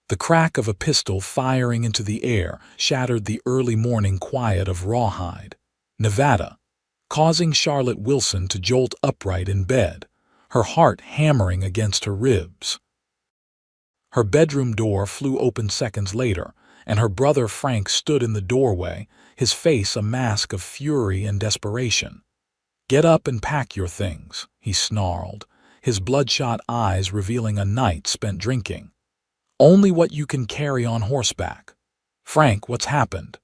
The crack of a pistol firing into the air shattered the early morning quiet of Rawhide, Nevada, causing Charlotte Wilson to jolt upright in bed, her heart hammering against her ribs. Her bedroom door flew open seconds later, and her brother Frank stood in the doorway, his face a mask of fury and desperation. "Get up and pack your things," he snarled, his bloodshot eyes revealing a night spent drinking. "Only what you can carry on horseback." "Frank, what's happened?"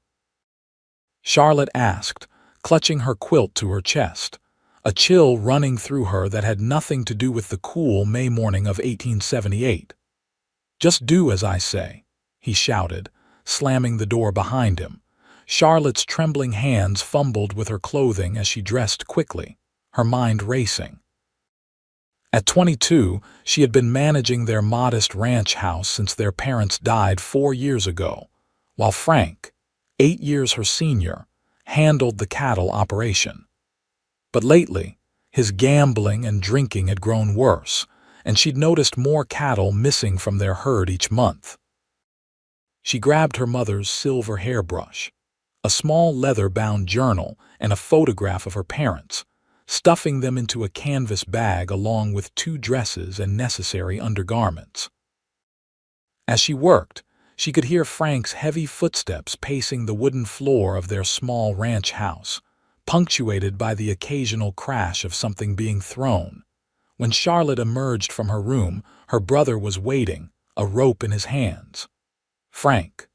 Charlotte asked, clutching her quilt to her chest, a chill running through her that had nothing to do with the cool May morning of 1878. "Just do as I say," he shouted, slamming the door behind him. Charlotte's trembling hands fumbled with her clothing as she dressed quickly, her mind racing. At 22, she had been managing their modest ranch house since their parents died 4 years ago, while Frank, 8 years her senior, handled the cattle operation. But lately, his gambling and drinking had grown worse, and she'd noticed more cattle missing from their herd each month. She grabbed her mother's silver hairbrush, a small leather-bound journal, and a photograph of her parents, stuffing them into a canvas bag along with 2 dresses and necessary undergarments. As she worked, she could hear Frank's heavy footsteps pacing the wooden floor of their small ranch house, punctuated by the occasional crash of something being thrown. When Charlotte emerged from her room, her brother was waiting, a rope in his hands. "Frank?"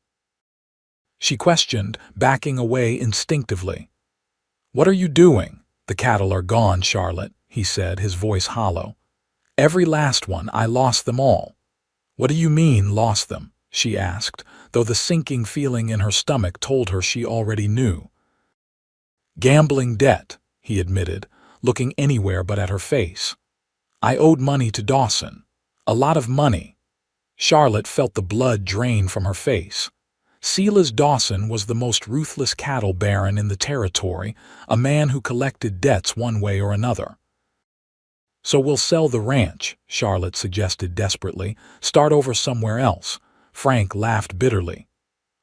she questioned, backing away instinctively. "What are you doing?" "The cattle are gone, Charlotte," he said, his voice hollow. "Every last one. I lost them all." "What do you mean, lost them?" she asked, though the sinking feeling in her stomach told her she already knew. "Gambling debt," he admitted, looking anywhere but at her face. "I owed money to Dawson. A lot of money." Charlotte felt the blood drain from her face. Silas Dawson was the most ruthless cattle baron in the territory, a man who collected debts one way or another. "So we'll sell the ranch," Charlotte suggested desperately. "Start over somewhere else." Frank laughed bitterly.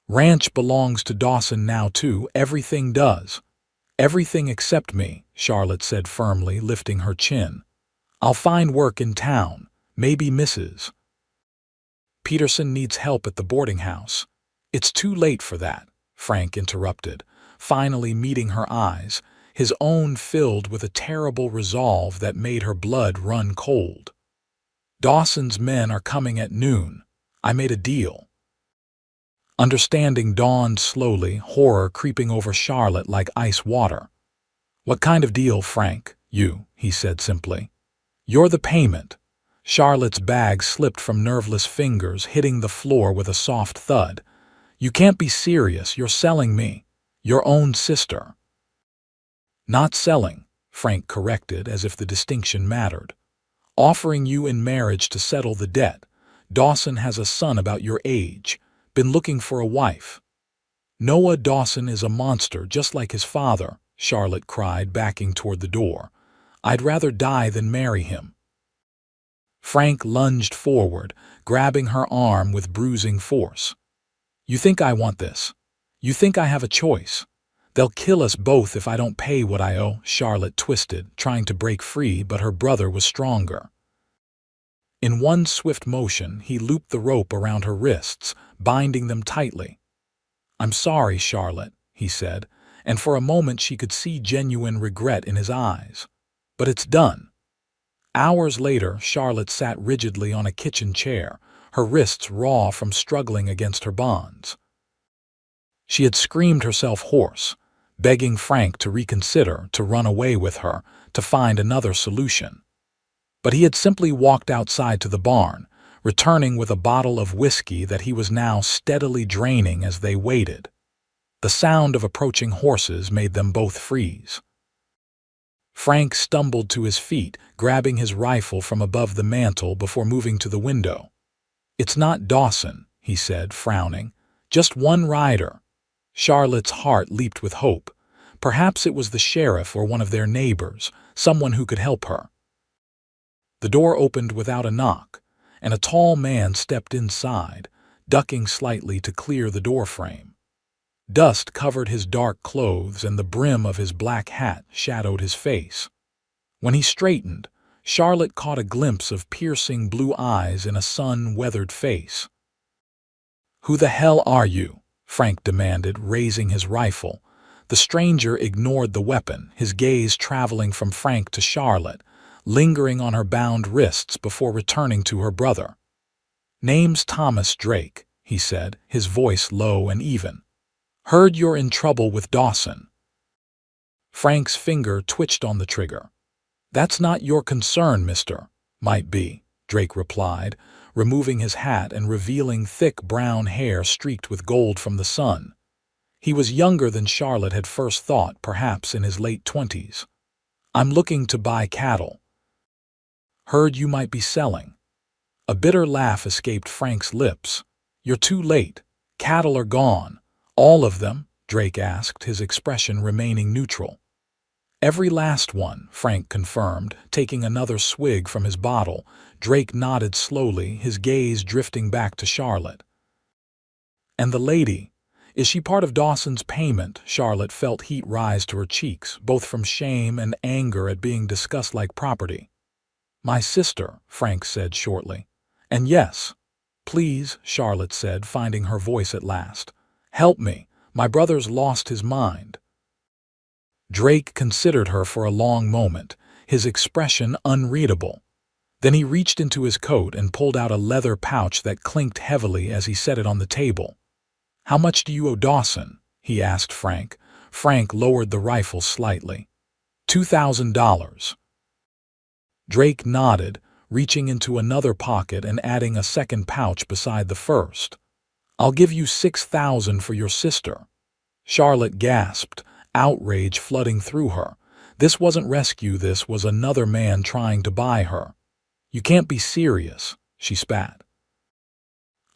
"Ranch belongs to Dawson now too, everything does." "Everything except me," Charlotte said firmly, lifting her chin. "I'll find work in town, maybe Mrs. Peterson needs help at the boarding house." "It's too late for that," Frank interrupted, finally meeting her eyes, his own filled with a terrible resolve that made her blood run cold. "Dawson's men are coming at noon. I made a deal." Understanding dawned slowly, horror creeping over Charlotte like ice water. "What kind of deal, Frank?" "You," he said simply. "You're the payment." Charlotte's bag slipped from nerveless fingers, hitting the floor with a soft thud. "You can't be serious. You're selling me. Your own sister." "Not selling," Frank corrected, as if the distinction mattered. "Offering you in marriage to settle the debt. Dawson has a son about your age. Been looking for a wife." "Noah Dawson is a monster just like his father," Charlotte cried, backing toward the door. "I'd rather die than marry him." Frank lunged forward, grabbing her arm with bruising force. "You think I want this? You think I have a choice? They'll kill us both if I don't pay what I owe." Charlotte twisted, trying to break free, but her brother was stronger. In one swift motion, he looped the rope around her wrists, binding them tightly. "I'm sorry, Charlotte," he said, and for a moment she could see genuine regret in his eyes. "But it's done." Hours later, Charlotte sat rigidly on a kitchen chair, her wrists raw from struggling against her bonds. She had screamed herself hoarse, begging Frank to reconsider, to run away with her, to find another solution. But he had simply walked outside to the barn, returning with a bottle of whiskey that he was now steadily draining as they waited. The sound of approaching horses made them both freeze. Frank stumbled to his feet, grabbing his rifle from above the mantel before moving to the window. "It's not Dawson," he said, frowning. "Just one rider." Charlotte's heart leaped with hope. Perhaps it was the sheriff or one of their neighbors, someone who could help her. The door opened without a knock, and a tall man stepped inside, ducking slightly to clear the doorframe. Dust covered his dark clothes and the brim of his black hat shadowed his face. When he straightened, Charlotte caught a glimpse of piercing blue eyes in a sun-weathered face. "Who the hell are you?" Frank demanded, raising his rifle. The stranger ignored the weapon, his gaze traveling from Frank to Charlotte, lingering on her bound wrists before returning to her brother. "Name's Thomas Drake," he said, his voice low and even. "Heard you're in trouble with Dawson." Frank's finger twitched on the trigger. "That's not your concern, mister." "Might be," Drake replied, removing his hat and revealing thick brown hair streaked with gold from the sun. He was younger than Charlotte had first thought, perhaps in his late 20s. "I'm looking to buy cattle." "Heard you might be selling." A bitter laugh escaped Frank's lips. "You're too late. Cattle are gone." "All of them?" Drake asked, his expression remaining neutral. "Every last one," Frank confirmed, taking another swig from his bottle. Drake nodded slowly, his gaze drifting back to Charlotte. "And the lady? Is she part of Dawson's payment?" Charlotte felt heat rise to her cheeks, both from shame and anger at being discussed like property. "My sister," Frank said shortly. "And yes." "Please," Charlotte said, finding her voice at last. "Help me. My brother's lost his mind." Drake considered her for a long moment, his expression unreadable. Then he reached into his coat and pulled out a leather pouch that clinked heavily as he set it on the table. "How much do you owe Dawson?" he asked Frank. Frank lowered the rifle slightly. $2,000. Drake nodded, reaching into another pocket and adding a second pouch beside the first. "I'll give you $6,000 for your sister." Charlotte gasped, outrage flooding through her. This wasn't rescue, this was another man trying to buy her. "You can't be serious," she spat.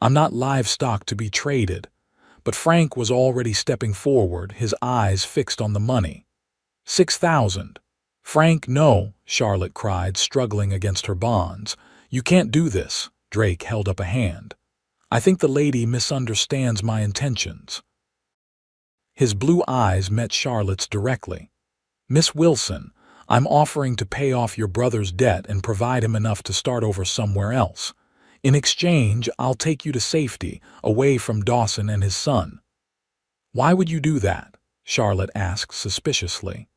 "I'm not livestock to be traded." But Frank was already stepping forward, his eyes fixed on the money. "6,000. "Frank, no," Charlotte cried, struggling against her bonds. "You can't do this." Drake held up a hand. "I think the lady misunderstands my intentions." His blue eyes met Charlotte's directly. "Miss Wilson, I'm offering to pay off your brother's debt and provide him enough to start over somewhere else. In exchange, I'll take you to safety, away from Dawson and his son." "Why would you do that?" Charlotte asked suspiciously.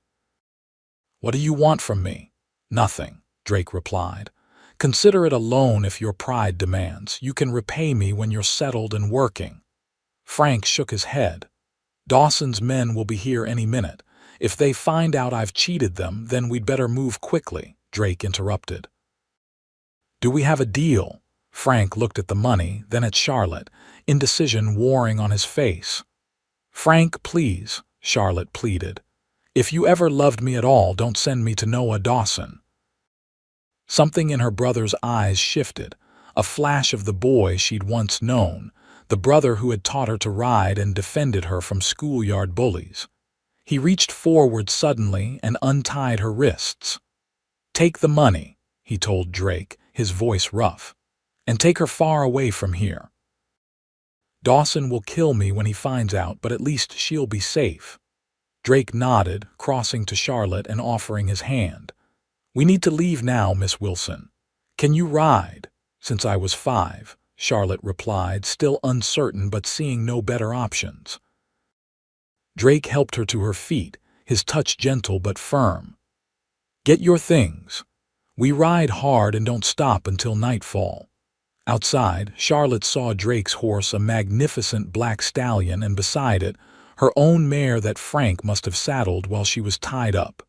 "What do you want from me?" "Nothing," Drake replied. "Consider it a loan if your pride demands. You can repay me when you're settled and working." Frank shook his head. "Dawson's men will be here any minute. If they find out I've cheated them, then we'd better move quickly," Drake interrupted. "Do we have a deal?" Frank looked at the money, then at Charlotte, indecision warring on his face. "Frank, please," Charlotte pleaded. "If you ever loved me at all, don't send me to Noah Dawson." Something in her brother's eyes shifted, a flash of the boy she'd once known, the brother who had taught her to ride and defended her from schoolyard bullies. He reached forward suddenly and untied her wrists. "Take the money," he told Drake, his voice rough. "And take her far away from here. Dawson will kill me when he finds out, but at least she'll be safe." Drake nodded, crossing to Charlotte and offering his hand. "We need to leave now, Miss Wilson." "Can you ride?" "Since I was 5, Charlotte replied, still uncertain but seeing no better options. Drake helped her to her feet, his touch gentle but firm. "Get your things. We ride hard and don't stop until nightfall." Outside, Charlotte saw Drake's horse, a magnificent black stallion, and beside it, her own mare that Frank must have saddled while she was tied up.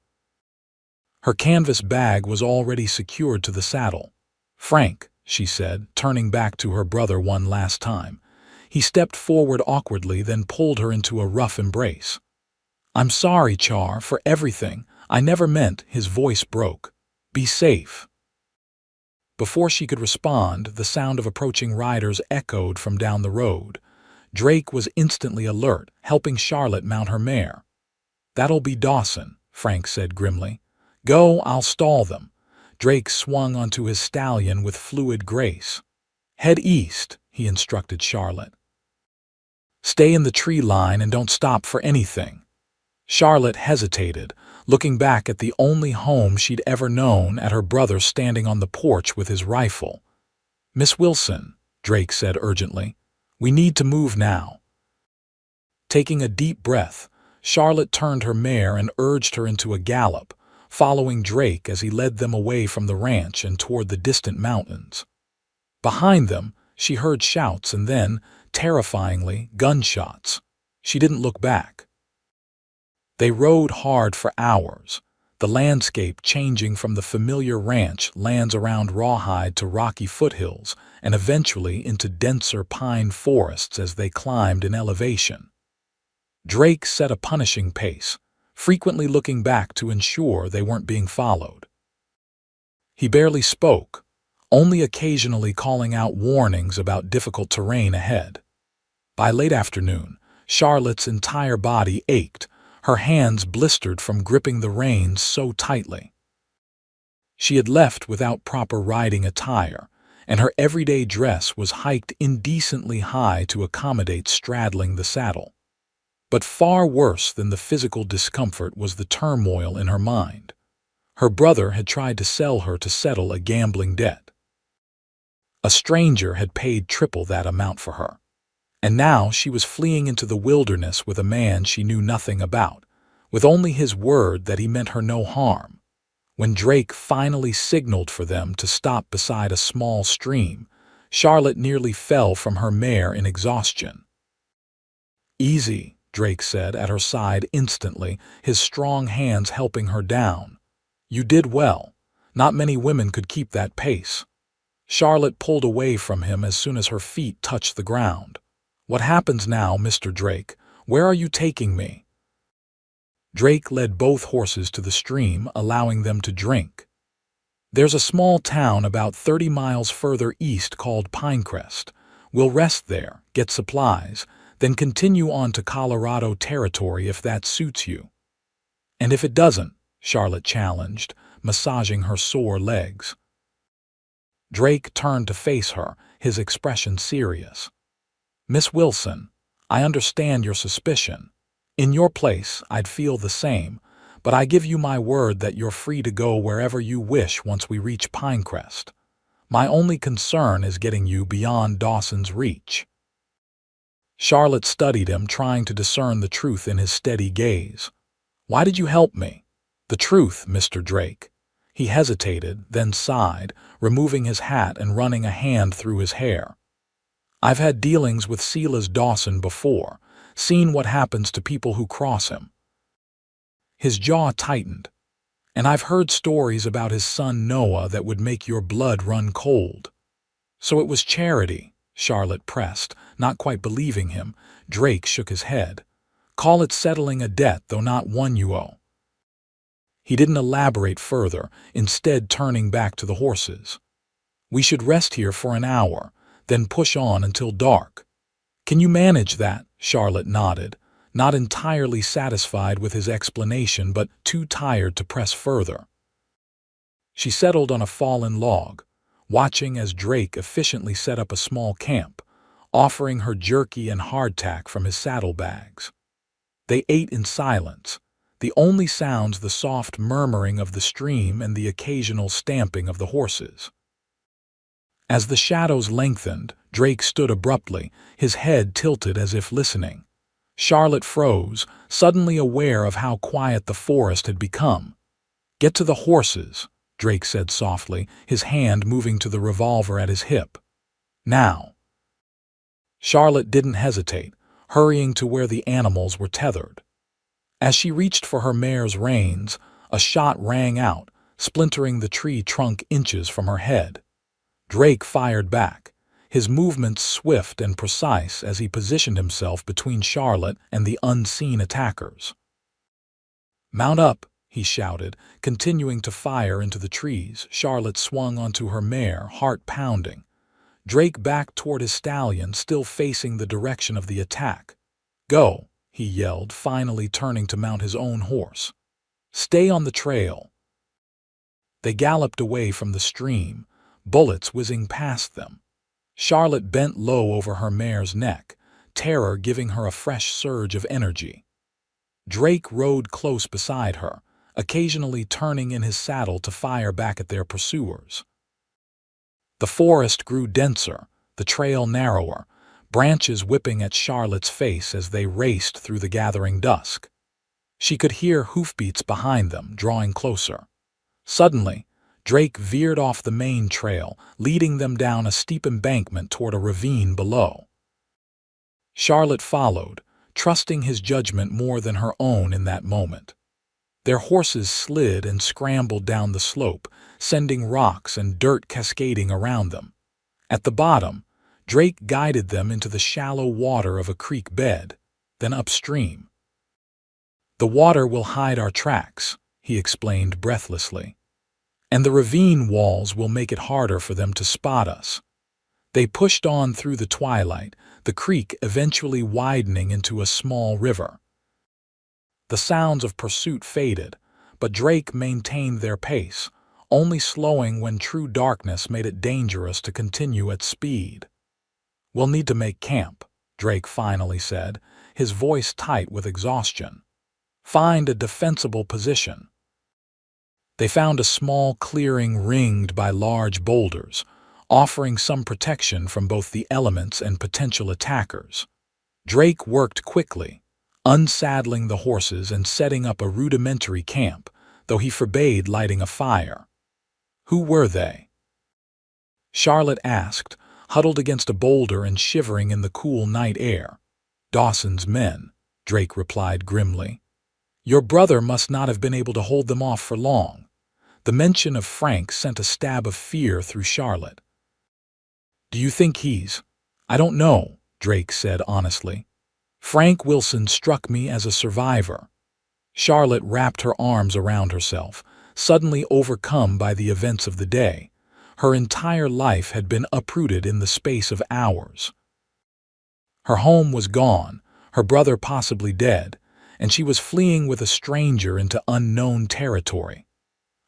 Her canvas bag was already secured to the saddle. "Frank," she said, turning back to her brother one last time. He stepped forward awkwardly, then pulled her into a rough embrace. "I'm sorry, Char, for everything. I never meant," his voice broke. "Be safe." Before she could respond, the sound of approaching riders echoed from down the road. Drake was instantly alert, helping Charlotte mount her mare. "That'll be Dawson," Frank said grimly. "Go, I'll stall them." Drake swung onto his stallion with fluid grace. Head east, he instructed Charlotte. Stay in the tree line and don't stop for anything. Charlotte hesitated, looking back at the only home she'd ever known, at her brother standing on the porch with his rifle. Miss Wilson, Drake said urgently, we need to move now. Taking a deep breath, Charlotte turned her mare and urged her into a gallop, following Drake as he led them away from the ranch and toward the distant mountains. Behind them, she heard shouts and then, terrifyingly, gunshots. She didn't look back. They rode hard for hours, the landscape changing from the familiar ranch lands around Rawhide to rocky foothills and eventually into denser pine forests as they climbed in elevation. Drake set a punishing pace, frequently looking back to ensure they weren't being followed. He barely spoke, only occasionally calling out warnings about difficult terrain ahead. By late afternoon, Charlotte's entire body ached, her hands blistered from gripping the reins so tightly. She had left without proper riding attire, and her everyday dress was hiked indecently high to accommodate straddling the saddle. But far worse than the physical discomfort was the turmoil in her mind. Her brother had tried to sell her to settle a gambling debt. A stranger had paid triple that amount for her. And now she was fleeing into the wilderness with a man she knew nothing about, with only his word that he meant her no harm. When Drake finally signaled for them to stop beside a small stream, Charlotte nearly fell from her mare in exhaustion. Easy, Drake said at her side instantly, his strong hands helping her down. You did well. Not many women could keep that pace. Charlotte pulled away from him as soon as her feet touched the ground. What happens now, Mr. Drake? Where are you taking me? Drake led both horses to the stream, allowing them to drink. There's a small town about 30 miles further east called Pinecrest. We'll rest there, get supplies, then continue on to Colorado territory if that suits you. And if it doesn't, Charlotte challenged, massaging her sore legs. Drake turned to face her, his expression serious. Miss Wilson, I understand your suspicion. In your place, I'd feel the same, but I give you my word that you're free to go wherever you wish once we reach Pinecrest. My only concern is getting you beyond Dawson's reach. Charlotte studied him, trying to discern the truth in his steady gaze. Why did you help me? The truth, Mr. Drake. He hesitated, then sighed, removing his hat and running a hand through his hair. I've had dealings with Silas Dawson before, seen what happens to people who cross him. His jaw tightened. And I've heard stories about his son Noah that would make your blood run cold. So it was charity, Charlotte pressed, not quite believing him. Drake shook his head. Call it settling a debt, though not one you owe. He didn't elaborate further, instead turning back to the horses. We should rest here for an hour, then push on until dark. Can you manage that? Charlotte nodded, not entirely satisfied with his explanation but too tired to press further. She settled on a fallen log, watching as Drake efficiently set up a small camp, offering her jerky and hardtack from his saddlebags. They ate in silence, the only sounds the soft murmuring of the stream and the occasional stamping of the horses. As the shadows lengthened, Drake stood abruptly, his head tilted as if listening. Charlotte froze, suddenly aware of how quiet the forest had become. Get to the horses, Drake said softly, his hand moving to the revolver at his hip. Now. Charlotte didn't hesitate, hurrying to where the animals were tethered. As she reached for her mare's reins, a shot rang out, splintering the tree trunk inches from her head. Drake fired back, his movements swift and precise as he positioned himself between Charlotte and the unseen attackers. Mount up, he shouted, continuing to fire into the trees. Charlotte swung onto her mare, heart pounding. Drake backed toward his stallion, still facing the direction of the attack. Go, he yelled, finally turning to mount his own horse. Stay on the trail. They galloped away from the stream, bullets whizzing past them. Charlotte bent low over her mare's neck, terror giving her a fresh surge of energy. Drake rode close beside her, occasionally turning in his saddle to fire back at their pursuers. The forest grew denser, the trail narrower, branches whipping at Charlotte's face as they raced through the gathering dusk. She could hear hoofbeats behind them, drawing closer. Suddenly, Drake veered off the main trail, leading them down a steep embankment toward a ravine below. Charlotte followed, trusting his judgment more than her own in that moment. Their horses slid and scrambled down the slope, sending rocks and dirt cascading around them. At the bottom, Drake guided them into the shallow water of a creek bed, then upstream. "The water will hide our tracks," he explained breathlessly, "and the ravine walls will make it harder for them to spot us." They pushed on through the twilight, the creek eventually widening into a small river. The sounds of pursuit faded, but Drake maintained their pace, only slowing when true darkness made it dangerous to continue at speed. "We'll need to make camp," Drake finally said, his voice tight with exhaustion. "Find a defensible position." They found a small clearing ringed by large boulders, offering some protection from both the elements and potential attackers. Drake worked quickly, unsaddling the horses and setting up a rudimentary camp, though he forbade lighting a fire. "Who were they?" Charlotte asked, huddled against a boulder and shivering in the cool night air. "Dawson's men," Drake replied grimly. "Your brother must not have been able to hold them off for long." The mention of Frank sent a stab of fear through Charlotte. "Do you think he's—" "I don't know," Drake said honestly. "Frank Wilson struck me as a survivor." Charlotte wrapped her arms around herself, suddenly overcome by the events of the day. Her entire life had been uprooted in the space of hours. Her home was gone, her brother possibly dead, and she was fleeing with a stranger into unknown territory.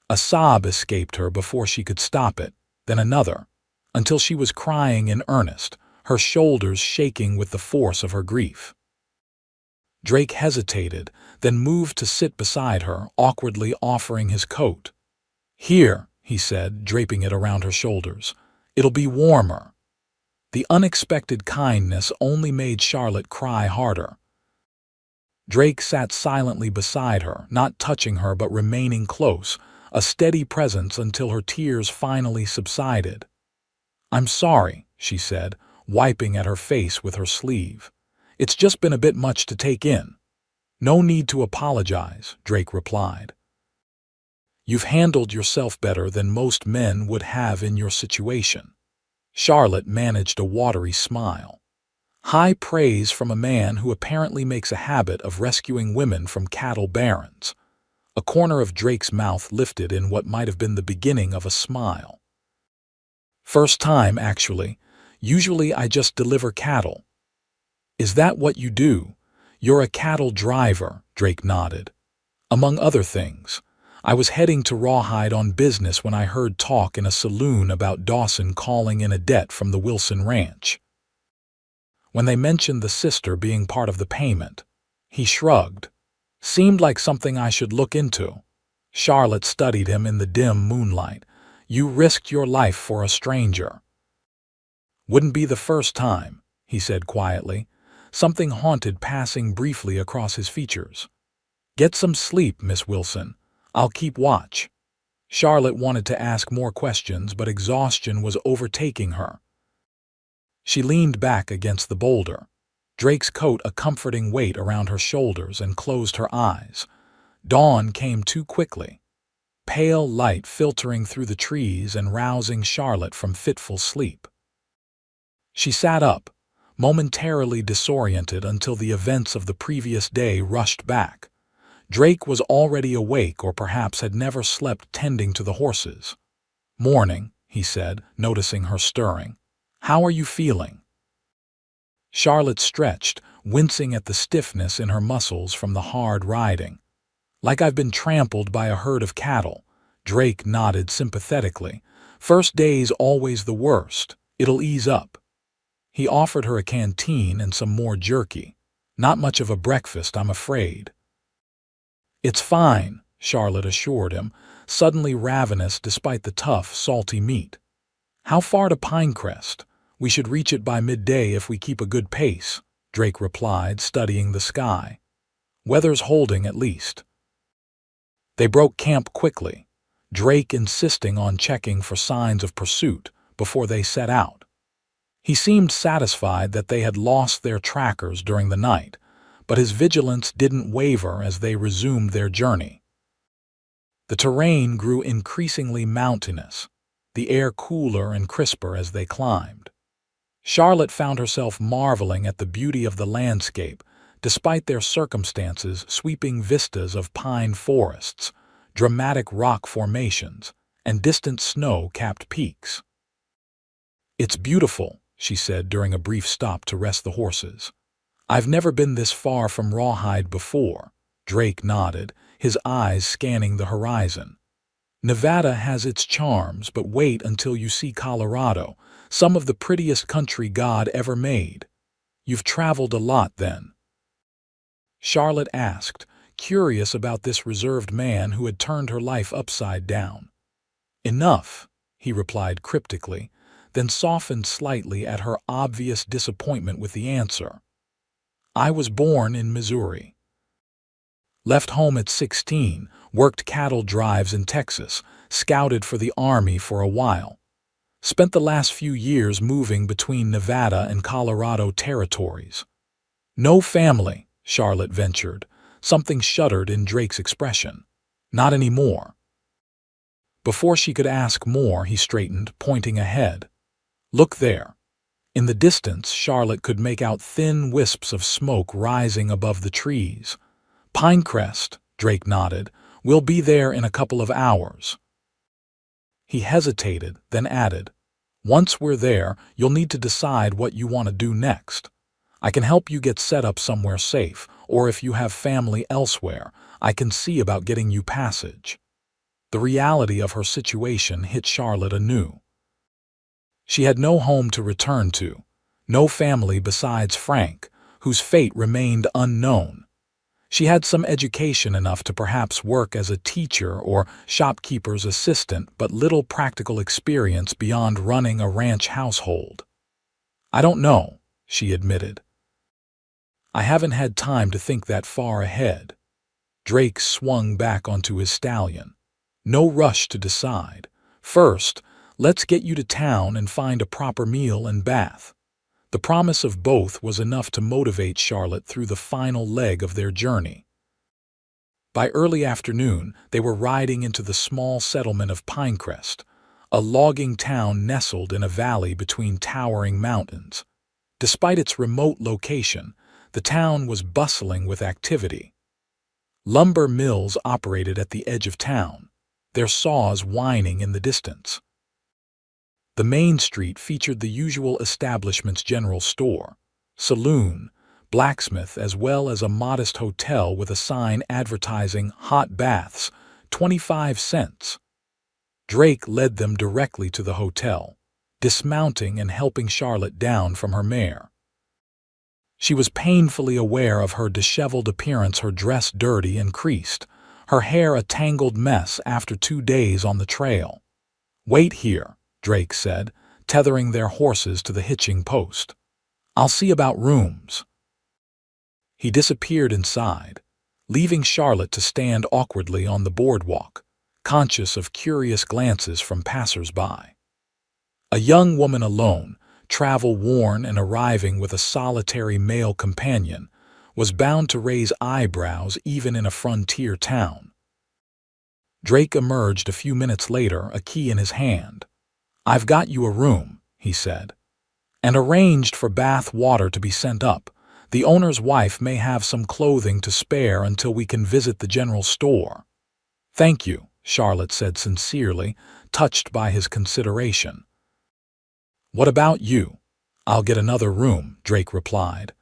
A sob escaped her before she could stop it, then another, until she was crying in earnest, her shoulders shaking with the force of her grief. Drake hesitated, then moved to sit beside her, awkwardly offering his coat. "Here," he said, draping it around her shoulders. "It'll be warmer." The unexpected kindness only made Charlotte cry harder. Drake sat silently beside her, not touching her but remaining close, a steady presence until her tears finally subsided. "I'm sorry," she said, wiping at her face with her sleeve. "It's just been a bit much to take in." "No need to apologize," Drake replied. "You've handled yourself better than most men would have in your situation." Charlotte managed a watery smile. High praise from a man who apparently makes a habit of rescuing women from cattle barons. A corner of Drake's mouth lifted in what might have been the beginning of a smile. "First time, actually. Usually I just deliver cattle." "Is that what you do? You're a cattle driver," Drake nodded. "Among other things. I was heading to Rawhide on business when I heard talk in a saloon about Dawson calling in a debt from the Wilson Ranch. When they mentioned the sister being part of the payment, he shrugged. Seemed like something I should look into." Charlotte studied him in the dim moonlight. "You risked your life for a stranger." "Wouldn't be the first time," he said quietly, something haunted passing briefly across his features. "Get some sleep, Miss Wilson. I'll keep watch." Charlotte wanted to ask more questions, but exhaustion was overtaking her. She leaned back against the boulder, Drake's coat a comforting weight around her shoulders, and closed her eyes. Dawn came too quickly, pale light filtering through the trees and rousing Charlotte from fitful sleep. She sat up, momentarily disoriented until the events of the previous day rushed back. Drake was already awake, or perhaps had never slept tending to the horses. "Morning," he said, noticing her stirring. "How are you feeling?" Charlotte stretched, wincing at the stiffness in her muscles from the hard riding. "Like I've been trampled by a herd of cattle." Drake nodded sympathetically. "First day's always the worst. It'll ease up." He offered her a canteen and some more jerky. Not much of a breakfast, I'm afraid. It's fine, Charlotte assured him, suddenly ravenous despite the tough, salty meat. How far to Pinecrest? We should reach it by midday if we keep a good pace, Drake replied, studying the sky. Weather's holding at least. They broke camp quickly, Drake insisting on checking for signs of pursuit before they set out. He seemed satisfied that they had lost their trackers during the night, but his vigilance didn't waver as they resumed their journey. The terrain grew increasingly mountainous, the air cooler and crisper as they climbed. Charlotte found herself marveling at the beauty of the landscape, despite their circumstances, sweeping vistas of pine forests, dramatic rock formations, and distant snow-capped peaks. It's beautiful, she said during a brief stop to rest the horses. I've never been this far from Rawhide before, Drake nodded, his eyes scanning the horizon. Nevada has its charms, but wait until you see Colorado, some of the prettiest country God ever made. You've traveled a lot, then? Charlotte asked, curious about this reserved man who had turned her life upside down. Enough, he replied cryptically, then softened slightly at her obvious disappointment with the answer. I was born in Missouri. Left home at 16, worked cattle drives in Texas, scouted for the Army for a while. Spent the last few years moving between Nevada and Colorado territories. No family, Charlotte ventured. Something shuddered in Drake's expression. Not anymore. Before she could ask more, he straightened, pointing ahead. Look there. In the distance, Charlotte could make out thin wisps of smoke rising above the trees. Pinecrest, Drake nodded. We'll be there in a couple of hours. He hesitated, then added, once we're there, you'll need to decide what you want to do next. I can help you get set up somewhere safe, or if you have family elsewhere, I can see about getting you passage. The reality of her situation hit Charlotte anew. She had no home to return to, no family besides Frank, whose fate remained unknown. She had some education enough to perhaps work as a teacher or shopkeeper's assistant, but little practical experience beyond running a ranch household. I don't know, she admitted. I haven't had time to think that far ahead. Drake swung back onto his stallion. No rush to decide. First, let's get you to town and find a proper meal and bath. The promise of both was enough to motivate Charlotte through the final leg of their journey. By early afternoon, they were riding into the small settlement of Pinecrest, a logging town nestled in a valley between towering mountains. Despite its remote location, the town was bustling with activity. Lumber mills operated at the edge of town, their saws whining in the distance. The main street featured the usual establishment's general store, saloon, blacksmith, as well as a modest hotel with a sign advertising hot baths, 25 cents. Drake led them directly to the hotel, dismounting and helping Charlotte down from her mare. She was painfully aware of her disheveled appearance, her dress dirty and creased, her hair a tangled mess after 2 days on the trail. Wait here, Drake said, tethering their horses to the hitching post. I'll see about rooms. He disappeared inside, leaving Charlotte to stand awkwardly on the boardwalk, conscious of curious glances from passers-by. A young woman alone, travel-worn and arriving with a solitary male companion, was bound to raise eyebrows even in a frontier town. Drake emerged a few minutes later, a key in his hand. I've got you a room, he said, and arranged for bath water to be sent up. The owner's wife may have some clothing to spare until we can visit the general store. Thank you, Charlotte said sincerely, touched by his consideration. What about you? I'll get another room, Drake replied,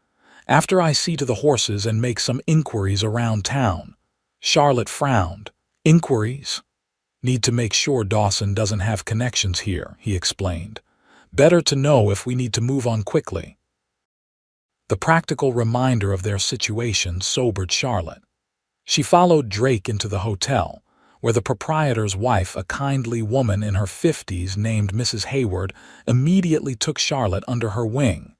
after I see to the horses and make some inquiries around town. Charlotte frowned. Inquiries? Need to make sure Dawson doesn't have connections here, he explained. Better to know if we need to move on quickly. The practical reminder of their situation sobered Charlotte. She followed Drake into the hotel, where the proprietor's wife, a kindly woman in her 50s named Mrs. Hayward, immediately took Charlotte under her wing.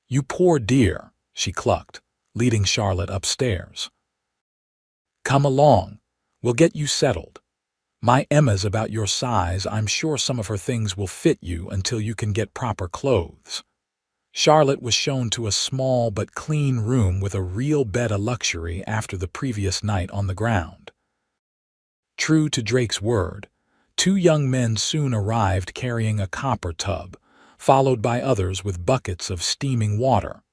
"You poor dear," she clucked, leading Charlotte upstairs. "Come along. We'll get you settled. My Emma's about your size. I'm sure some of her things will fit you until you can get proper clothes." Charlotte was shown to a small but clean room with a real bed, a luxury after the previous night on the ground. True to Drake's word, two young men soon arrived carrying a copper tub, followed by others with buckets of steaming water.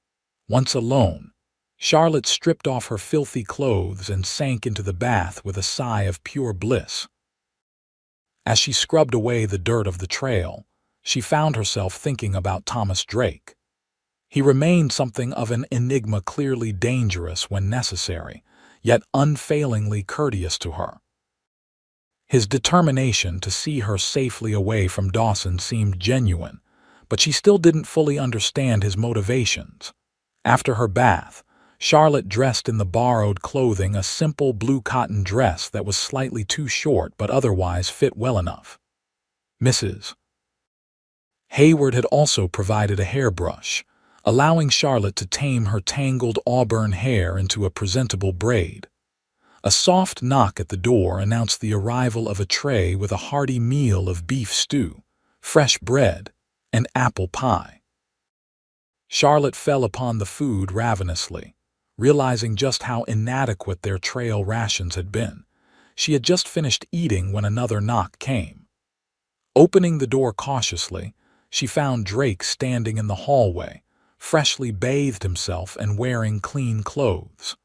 Once alone, Charlotte stripped off her filthy clothes and sank into the bath with a sigh of pure bliss. As she scrubbed away the dirt of the trail, she found herself thinking about Thomas Drake. He remained something of an enigma, clearly dangerous when necessary, yet unfailingly courteous to her. His determination to see her safely away from Dawson seemed genuine, but she still didn't fully understand his motivations. After her bath, Charlotte dressed in the borrowed clothing, a simple blue cotton dress that was slightly too short but otherwise fit well enough. Mrs. Hayward had also provided a hairbrush, allowing Charlotte to tame her tangled auburn hair into a presentable braid. A soft knock at the door announced the arrival of a tray with a hearty meal of beef stew, fresh bread, and apple pie. Charlotte fell upon the food ravenously, realizing just how inadequate their trail rations had been. She had just finished eating when another knock came. Opening the door cautiously, she found Drake standing in the hallway, freshly bathed himself and wearing clean clothes.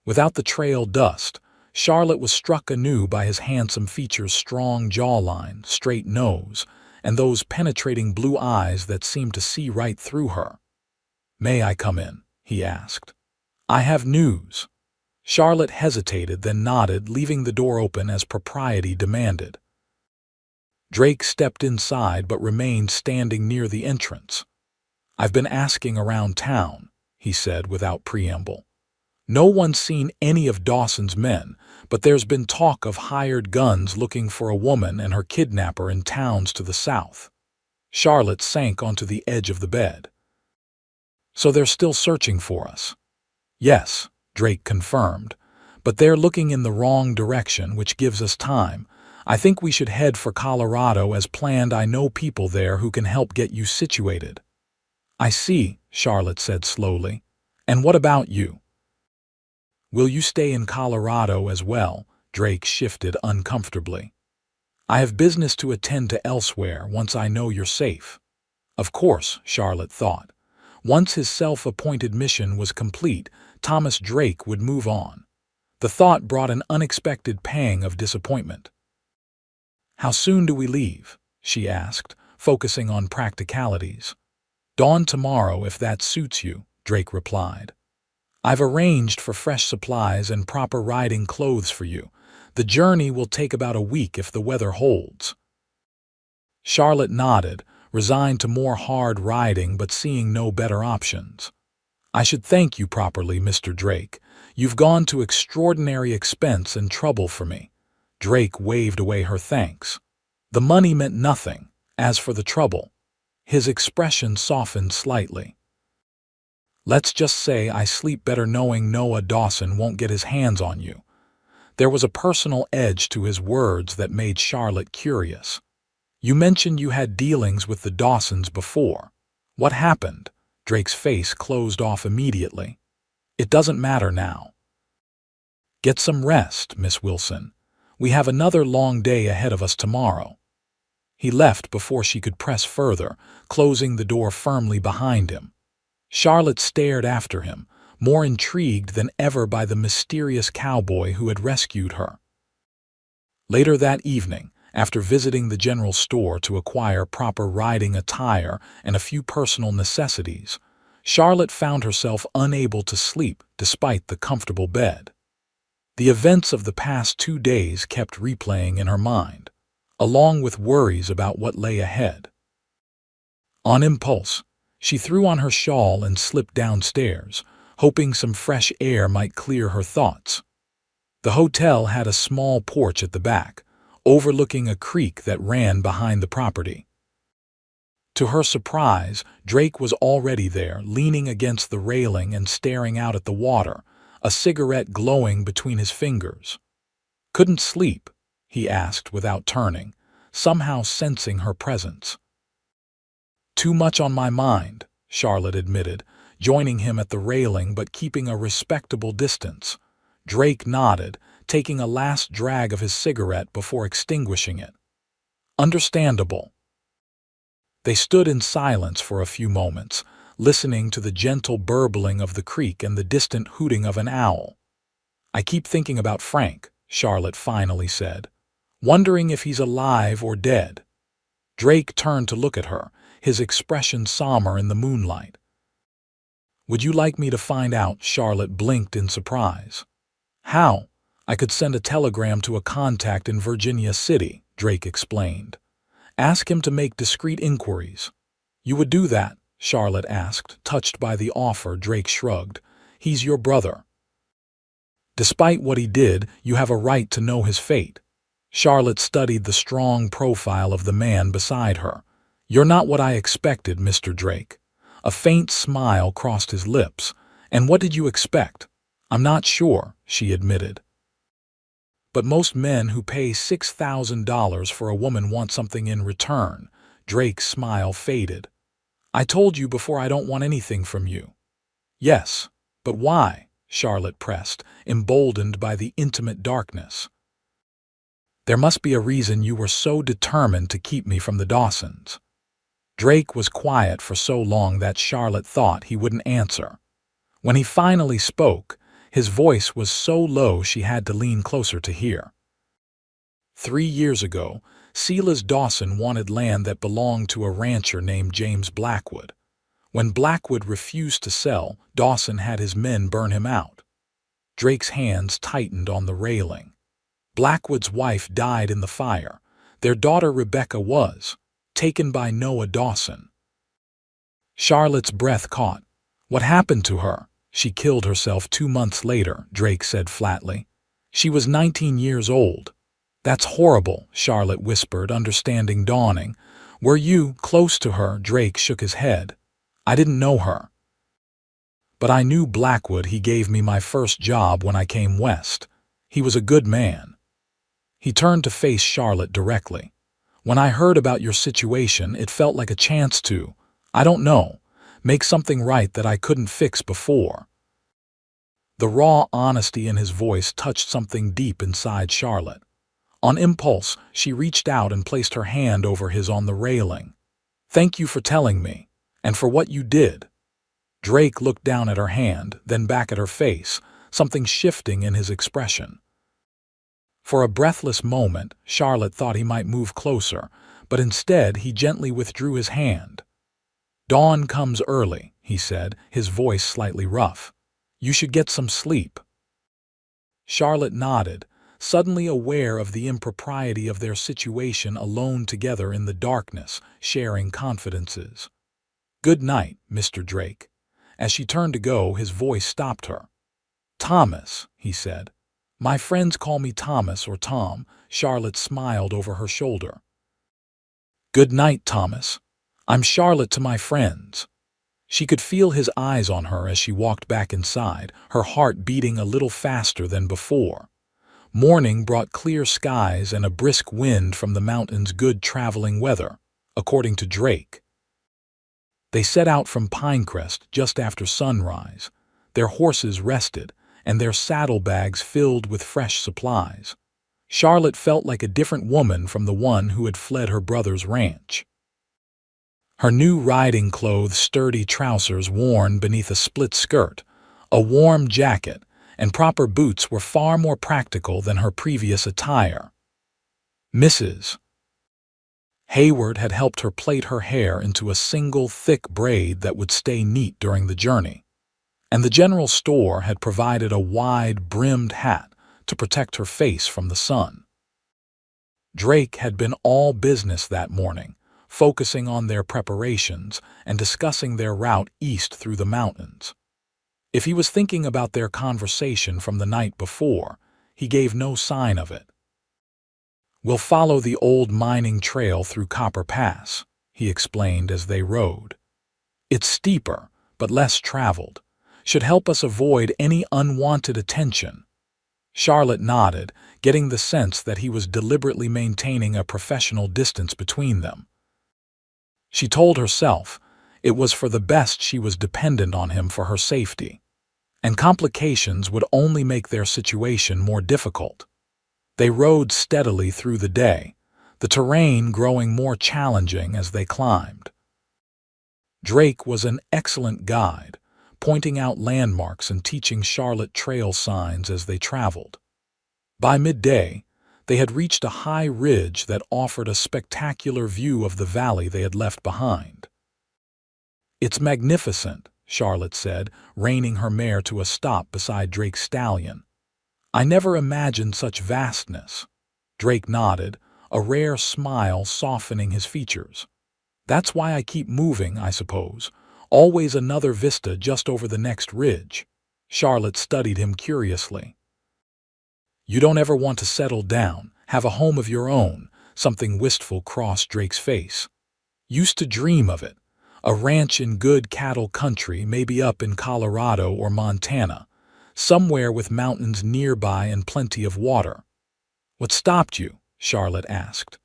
Without the trail dust, Charlotte was struck anew by his handsome features, strong jawline, straight nose, and those penetrating blue eyes that seemed to see right through her. "May I come in?" he asked. "I have news." Charlotte hesitated, then nodded, leaving the door open as propriety demanded. Drake stepped inside but remained standing near the entrance. "I've been asking around town," he said without preamble. "No one's seen any of Dawson's men, but there's been talk of hired guns looking for a woman and her kidnapper in towns to the south." Charlotte sank onto the edge of the bed. "So they're still searching for us?" "Yes," Drake confirmed, "but they're looking in the wrong direction, which gives us time. I think we should head for Colorado as planned. I know people there who can help get you situated." "I see," Charlotte said slowly. "And what about you? Will you stay in Colorado as well?" Drake shifted uncomfortably. "I have business to attend to elsewhere once I know you're safe." Of course, Charlotte thought. Once his self-appointed mission was complete, Thomas Drake would move on. The thought brought an unexpected pang of disappointment. "How soon do we leave?" she asked, focusing on practicalities. "Dawn tomorrow if that suits you," Drake replied. "I've arranged for fresh supplies and proper riding clothes for you. The journey will take about a week if the weather holds." Charlotte nodded, resigned to more hard riding but seeing no better options. "I should thank you properly, Mr. Drake. You've gone to extraordinary expense and trouble for me." Drake waved away her thanks. The money meant nothing. As for the trouble, his expression softened slightly. "Let's just say I sleep better knowing Noah Dawson won't get his hands on you." There was a personal edge to his words that made Charlotte curious. "You mentioned you had dealings with the Dawsons before. What happened?" Drake's face closed off immediately. "It doesn't matter now." "Get some rest, Miss Wilson. We have another long day ahead of us tomorrow." He left before she could press further, closing the door firmly behind him. Charlotte stared after him, more intrigued than ever by the mysterious cowboy who had rescued her. Later that evening, after visiting the general store to acquire proper riding attire and a few personal necessities, Charlotte found herself unable to sleep despite the comfortable bed. The events of the past 2 days kept replaying in her mind, along with worries about what lay ahead. On impulse, she threw on her shawl and slipped downstairs, hoping some fresh air might clear her thoughts. The hotel had a small porch at the back, overlooking a creek that ran behind the property. To her surprise, Drake was already there, leaning against the railing and staring out at the water, a cigarette glowing between his fingers. "Couldn't sleep?" he asked without turning, somehow sensing her presence. "Too much on my mind," Charlotte admitted, joining him at the railing but keeping a respectable distance. Drake nodded, taking a last drag of his cigarette before extinguishing it. "Understandable." They stood in silence for a few moments, listening to the gentle burbling of the creek and the distant hooting of an owl. "I keep thinking about Frank," Charlotte finally said, "wondering if he's alive or dead." Drake turned to look at her, his expression somber in the moonlight. "Would you like me to find out?" Charlotte blinked in surprise. "How?" "I could send a telegram to a contact in Virginia City," Drake explained. "Ask him to make discreet inquiries." "You would do that?" Charlotte asked, touched by the offer. Drake shrugged. "He's your brother. Despite what he did, you have a right to know his fate." Charlotte studied the strong profile of the man beside her. "You're not what I expected, Mr. Drake." A faint smile crossed his lips. "And what did you expect?" "I'm not sure," she admitted. "But most men who pay $6,000 for a woman want something in return." Drake's smile faded. "I told you before I don't want anything from you." "Yes, but why?" Charlotte pressed, emboldened by the intimate darkness. "There must be a reason you were so determined to keep me from the Dawsons." Drake was quiet for so long that Charlotte thought he wouldn't answer. When he finally spoke, his voice was so low she had to lean closer to hear. 3 years ago, Silas Dawson wanted land that belonged to a rancher named James Blackwood. When Blackwood refused to sell, Dawson had his men burn him out. Drake's hands tightened on the railing. Blackwood's wife died in the fire. Their daughter Rebecca was taken by Noah Dawson. Charlotte's breath caught. "What happened to her?" "She killed herself 2 months later," Drake said flatly. "She was 19 years old." "That's horrible," Charlotte whispered, understanding dawning. "Were you close to her?" Drake shook his head. "I didn't know her. But I knew Blackwood. He gave me my first job when I came west. He was a good man." He turned to face Charlotte directly. "When I heard about your situation, it felt like a chance to, I don't know, make something right that I couldn't fix before." The raw honesty in his voice touched something deep inside Charlotte. On impulse, she reached out and placed her hand over his on the railing. "Thank you for telling me, and for what you did." Drake looked down at her hand, then back at her face, something shifting in his expression. For a breathless moment, Charlotte thought he might move closer, but instead he gently withdrew his hand. "Dawn comes early," he said, his voice slightly rough. "You should get some sleep." Charlotte nodded, suddenly aware of the impropriety of their situation alone together in the darkness, sharing confidences. "Good night, Mr. Drake." As she turned to go, his voice stopped her. "Thomas," he said. "My friends call me Thomas or Tom." Charlotte smiled over her shoulder. "Good night, Thomas. I'm Charlotte to my friends." She could feel his eyes on her as she walked back inside, her heart beating a little faster than before. Morning brought clear skies and a brisk wind from the mountains, good traveling weather, according to Drake. They set out from Pinecrest just after sunrise, their horses rested, and their saddlebags filled with fresh supplies. Charlotte felt like a different woman from the one who had fled her brother's ranch. Her new riding clothes, sturdy trousers worn beneath a split skirt, a warm jacket, and proper boots were far more practical than her previous attire. Mrs. Hayward had helped her plait her hair into a single thick braid that would stay neat during the journey, and the general store had provided a wide-brimmed hat to protect her face from the sun. Drake had been all business that morning, focusing on their preparations and discussing their route east through the mountains. If he was thinking about their conversation from the night before, he gave no sign of it. "We'll follow the old mining trail through Copper Pass," he explained as they rode. "It's steeper, but less traveled. Should help us avoid any unwanted attention." Charlotte nodded, getting the sense that he was deliberately maintaining a professional distance between them. She told herself it was for the best. She was dependent on him for her safety, and complications would only make their situation more difficult. They rode steadily through the day, the terrain growing more challenging as they climbed. Drake was an excellent guide, pointing out landmarks and teaching Charlotte trail signs as they traveled. By midday, they had reached a high ridge that offered a spectacular view of the valley they had left behind. "It's magnificent," Charlotte said, reining her mare to a stop beside Drake's stallion. "I never imagined such vastness." Drake nodded, a rare smile softening his features. "That's why I keep moving, I suppose. Always another vista just over the next ridge." Charlotte studied him curiously. "You don't ever want to settle down, have a home of your own?" Something wistful crossed Drake's face. "Used to dream of it. A ranch in good cattle country, maybe up in Colorado or Montana, somewhere with mountains nearby and plenty of water." "What stopped you?" Charlotte asked.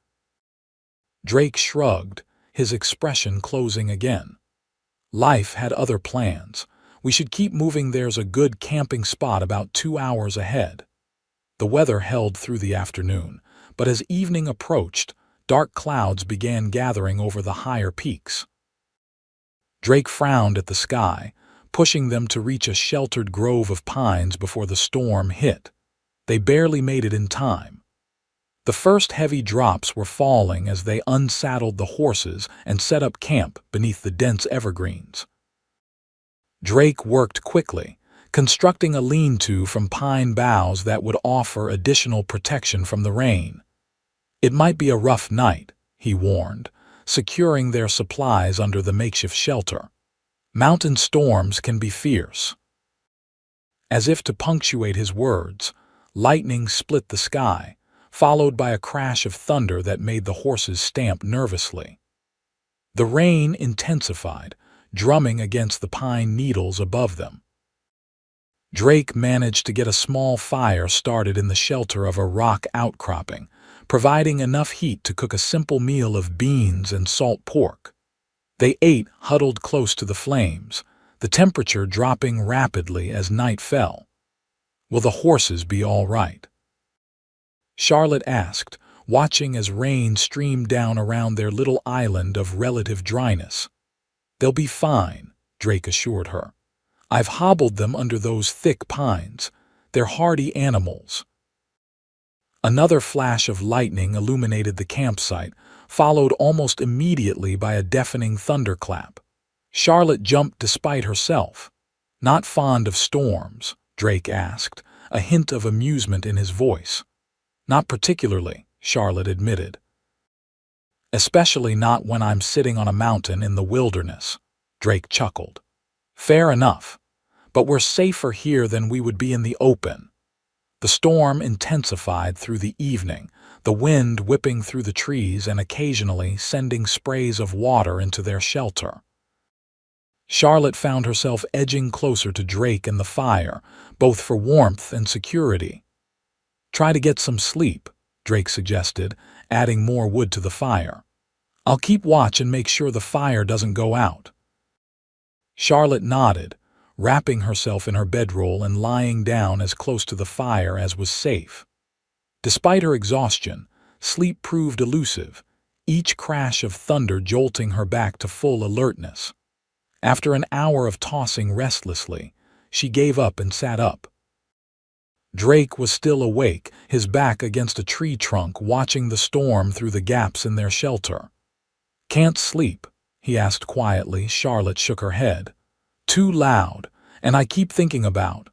Drake shrugged, his expression closing again. "Life had other plans. We should keep moving. There's a good camping spot about 2 hours ahead." The weather held through the afternoon, but as evening approached, dark clouds began gathering over the higher peaks. Drake frowned at the sky, pushing them to reach a sheltered grove of pines before the storm hit. They barely made it in time. The first heavy drops were falling as they unsaddled the horses and set up camp beneath the dense evergreens. Drake worked quickly, constructing a lean-to from pine boughs that would offer additional protection from the rain. It might be a rough night, he warned, securing their supplies under the makeshift shelter. Mountain storms can be fierce. As if to punctuate his words, lightning split the sky, followed by a crash of thunder that made the horses stamp nervously. The rain intensified, drumming against the pine needles above them. Drake managed to get a small fire started in the shelter of a rock outcropping, providing enough heat to cook a simple meal of beans and salt pork. They ate huddled close to the flames, the temperature dropping rapidly as night fell. "Will the horses be all right?" Charlotte asked, watching as rain streamed down around their little island of relative dryness. "They'll be fine," Drake assured her. "I've hobbled them under those thick pines. They're hardy animals." Another flash of lightning illuminated the campsite, followed almost immediately by a deafening thunderclap. Charlotte jumped despite herself. "Not fond of storms?" Drake asked, a hint of amusement in his voice. "Not particularly," Charlotte admitted. "Especially not when I'm sitting on a mountain in the wilderness," Drake chuckled. "Fair enough, but we're safer here than we would be in the open." The storm intensified through the evening, the wind whipping through the trees and occasionally sending sprays of water into their shelter. Charlotte found herself edging closer to Drake and the fire, both for warmth and security. "Try to get some sleep," Drake suggested, adding more wood to the fire. "I'll keep watch and make sure the fire doesn't go out." Charlotte nodded, wrapping herself in her bedroll and lying down as close to the fire as was safe. Despite her exhaustion, sleep proved elusive, each crash of thunder jolting her back to full alertness. After an hour of tossing restlessly, she gave up and sat up. Drake was still awake, his back against a tree trunk, watching the storm through the gaps in their shelter. "Can't sleep?" he asked quietly. Charlotte shook her head. "Too loud, and I keep thinking about—"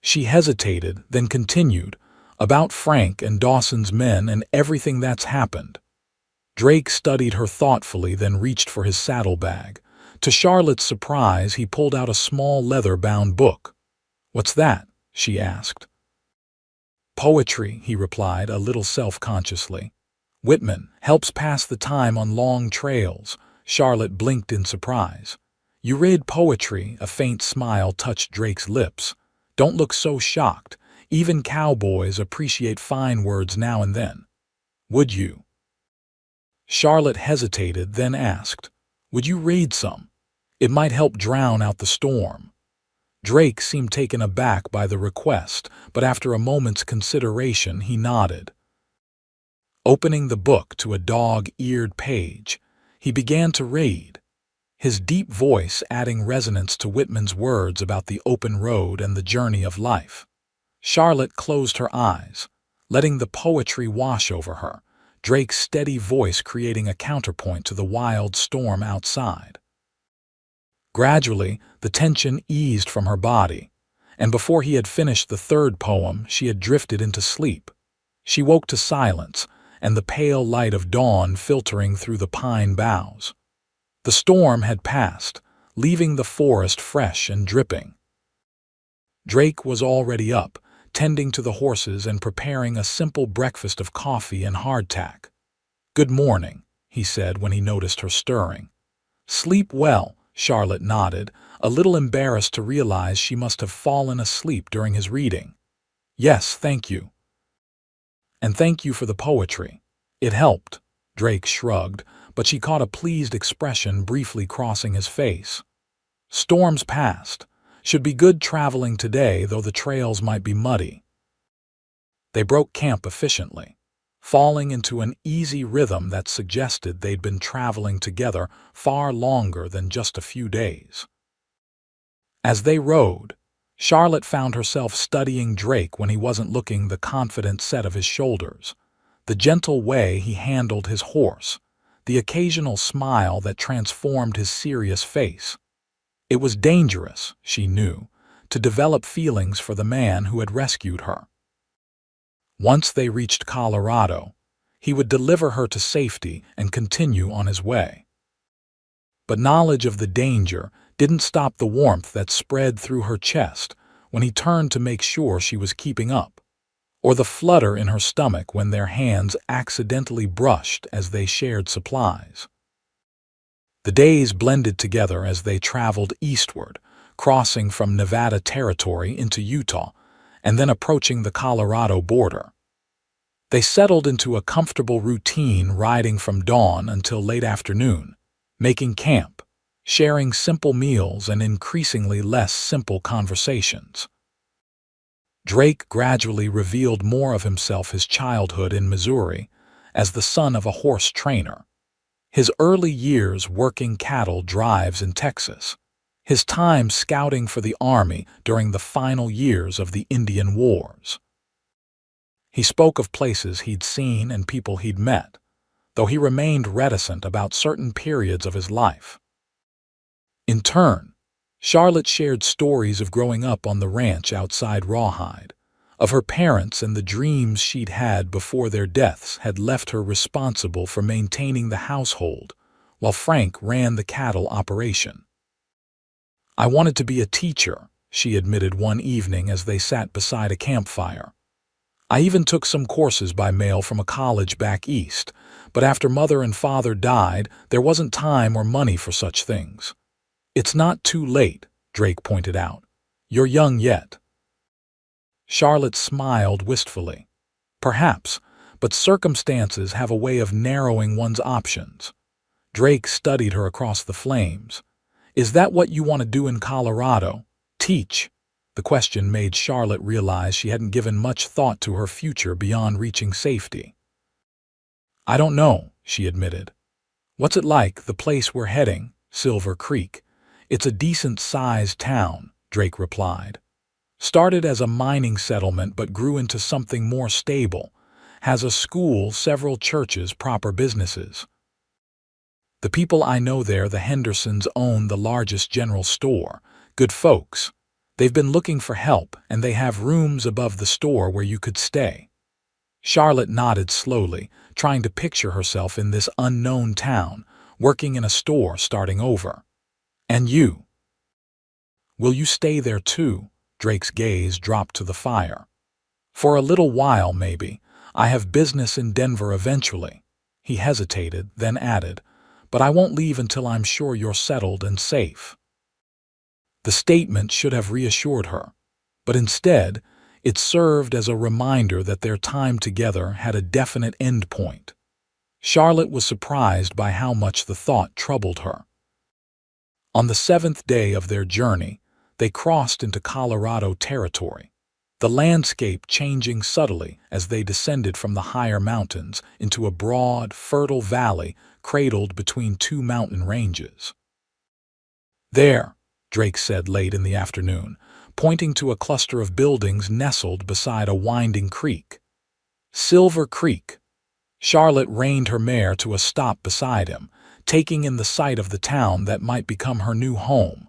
She hesitated, then continued, "about Frank and Dawson's men and everything that's happened." Drake studied her thoughtfully, then reached for his saddlebag. To Charlotte's surprise, he pulled out a small leather-bound book. "What's that?" she asked. "Poetry," he replied, a little self-consciously. "Whitman helps pass the time on long trails." Charlotte blinked in surprise. "You read poetry?" A faint smile touched Drake's lips. "Don't look so shocked. Even cowboys appreciate fine words now and then." "Would you?" Charlotte hesitated, then asked, "Would you read some? It might help drown out the storm." Drake seemed taken aback by the request, but after a moment's consideration he nodded. Opening the book to a dog-eared page, he began to read, his deep voice adding resonance to Whitman's words about the open road and the journey of life. Charlotte closed her eyes, letting the poetry wash over her, Drake's steady voice creating a counterpoint to the wild storm outside. Gradually, the tension eased from her body, and before he had finished the third poem, she had drifted into sleep. She woke to silence and the pale light of dawn filtering through the pine boughs. The storm had passed, leaving the forest fresh and dripping. Drake was already up, tending to the horses and preparing a simple breakfast of coffee and hardtack. "Good morning," he said when he noticed her stirring. "Sleep well," Charlotte nodded, a little embarrassed to realize she must have fallen asleep during his reading. "Yes, thank you." "And thank you for the poetry. It helped." Drake shrugged, but she caught a pleased expression briefly crossing his face. "Storms passed. Should be good traveling today, though the trails might be muddy." They broke camp efficiently, falling into an easy rhythm that suggested they'd been traveling together far longer than just a few days. As they rode, Charlotte found herself studying Drake when he wasn't looking, the confident set of his shoulders, the gentle way he handled his horse, the occasional smile that transformed his serious face. It was dangerous, she knew, to develop feelings for the man who had rescued her. Once they reached Colorado, he would deliver her to safety and continue on his way. But knowledge of the danger didn't stop the warmth that spread through her chest when he turned to make sure she was keeping up, or the flutter in her stomach when their hands accidentally brushed as they shared supplies. The days blended together as they traveled eastward, crossing from Nevada territory into Utah, and then approaching the Colorado border. They settled into a comfortable routine, riding from dawn until late afternoon, making camp, sharing simple meals and increasingly less simple conversations. Drake gradually revealed more of himself, his childhood in Missouri, as the son of a horse trainer, his early years working cattle drives in Texas, his time scouting for the Army during the final years of the Indian Wars. He spoke of places he'd seen and people he'd met, though he remained reticent about certain periods of his life. In turn, Charlotte shared stories of growing up on the ranch outside Rawhide, of her parents and the dreams she'd had before their deaths had left her responsible for maintaining the household, while Frank ran the cattle operation. "I wanted to be a teacher," she admitted one evening as they sat beside a campfire. "I even took some courses by mail from a college back east, but after Mother and Father died, there wasn't time or money for such things." "It's not too late," Drake pointed out. "You're young yet." Charlotte smiled wistfully. "Perhaps, but circumstances have a way of narrowing one's options." Drake studied her across the flames. "Is that what you want to do in Colorado? Teach?" The question made Charlotte realize she hadn't given much thought to her future beyond reaching safety. "I don't know," she admitted. "What's it like, the place we're heading, Silver Creek?" "It's a decent-sized town," Drake replied. "Started as a mining settlement but grew into something more stable. Has a school, several churches, proper businesses. The people I know there, the Hendersons, own the largest general store. Good folks. They've been looking for help, and they have rooms above the store where you could stay." Charlotte nodded slowly, trying to picture herself in this unknown town, working in a store starting over. And you? Will you stay there too? Drake's gaze dropped to the fire. For a little while, maybe. I have business in Denver eventually. He hesitated, then added, but I won't leave until I'm sure you're settled and safe. The statement should have reassured her, but instead, it served as a reminder that their time together had a definite end point. Charlotte was surprised by how much the thought troubled her. On the 7th day of their journey, they crossed into Colorado territory, the landscape changing subtly as they descended from the higher mountains into a broad, fertile valley cradled between two mountain ranges. There, Drake said late in the afternoon, pointing to a cluster of buildings nestled beside a winding creek. Silver Creek. Charlotte reined her mare to a stop beside him, taking in the sight of the town that might become her new home.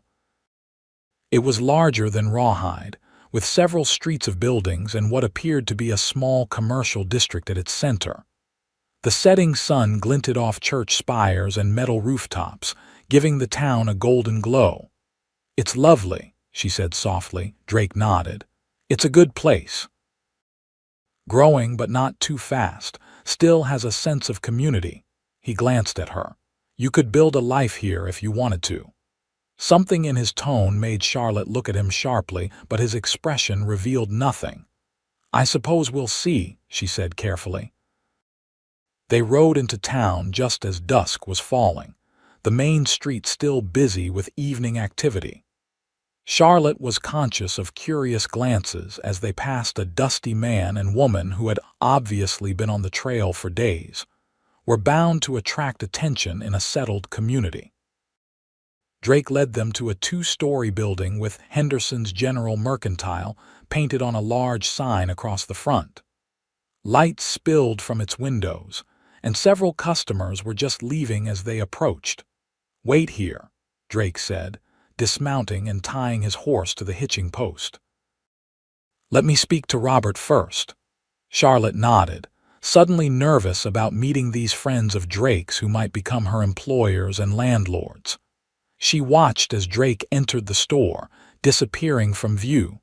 It was larger than Rawhide, with several streets of buildings and what appeared to be a small commercial district at its center. The setting sun glinted off church spires and metal rooftops, giving the town a golden glow. It's lovely, she said softly. Drake nodded. It's a good place. Growing but not too fast, still has a sense of community. He glanced at her. You could build a life here if you wanted to. Something in his tone made Charlotte look at him sharply, but his expression revealed nothing. I suppose we'll see, she said carefully. They rode into town just as dusk was falling, the main street still busy with evening activity. Charlotte was conscious of curious glances as they passed a dusty man and woman who had obviously been on the trail for days, were bound to attract attention in a settled community. Drake led them to a 2-story building with Henderson's General Mercantile painted on a large sign across the front. Light spilled from its windows, and several customers were just leaving as they approached. Wait here, Drake said, dismounting and tying his horse to the hitching post. Let me speak to Robert first. Charlotte nodded, suddenly nervous about meeting these friends of Drake's who might become her employers and landlords. She watched as Drake entered the store, disappearing from view.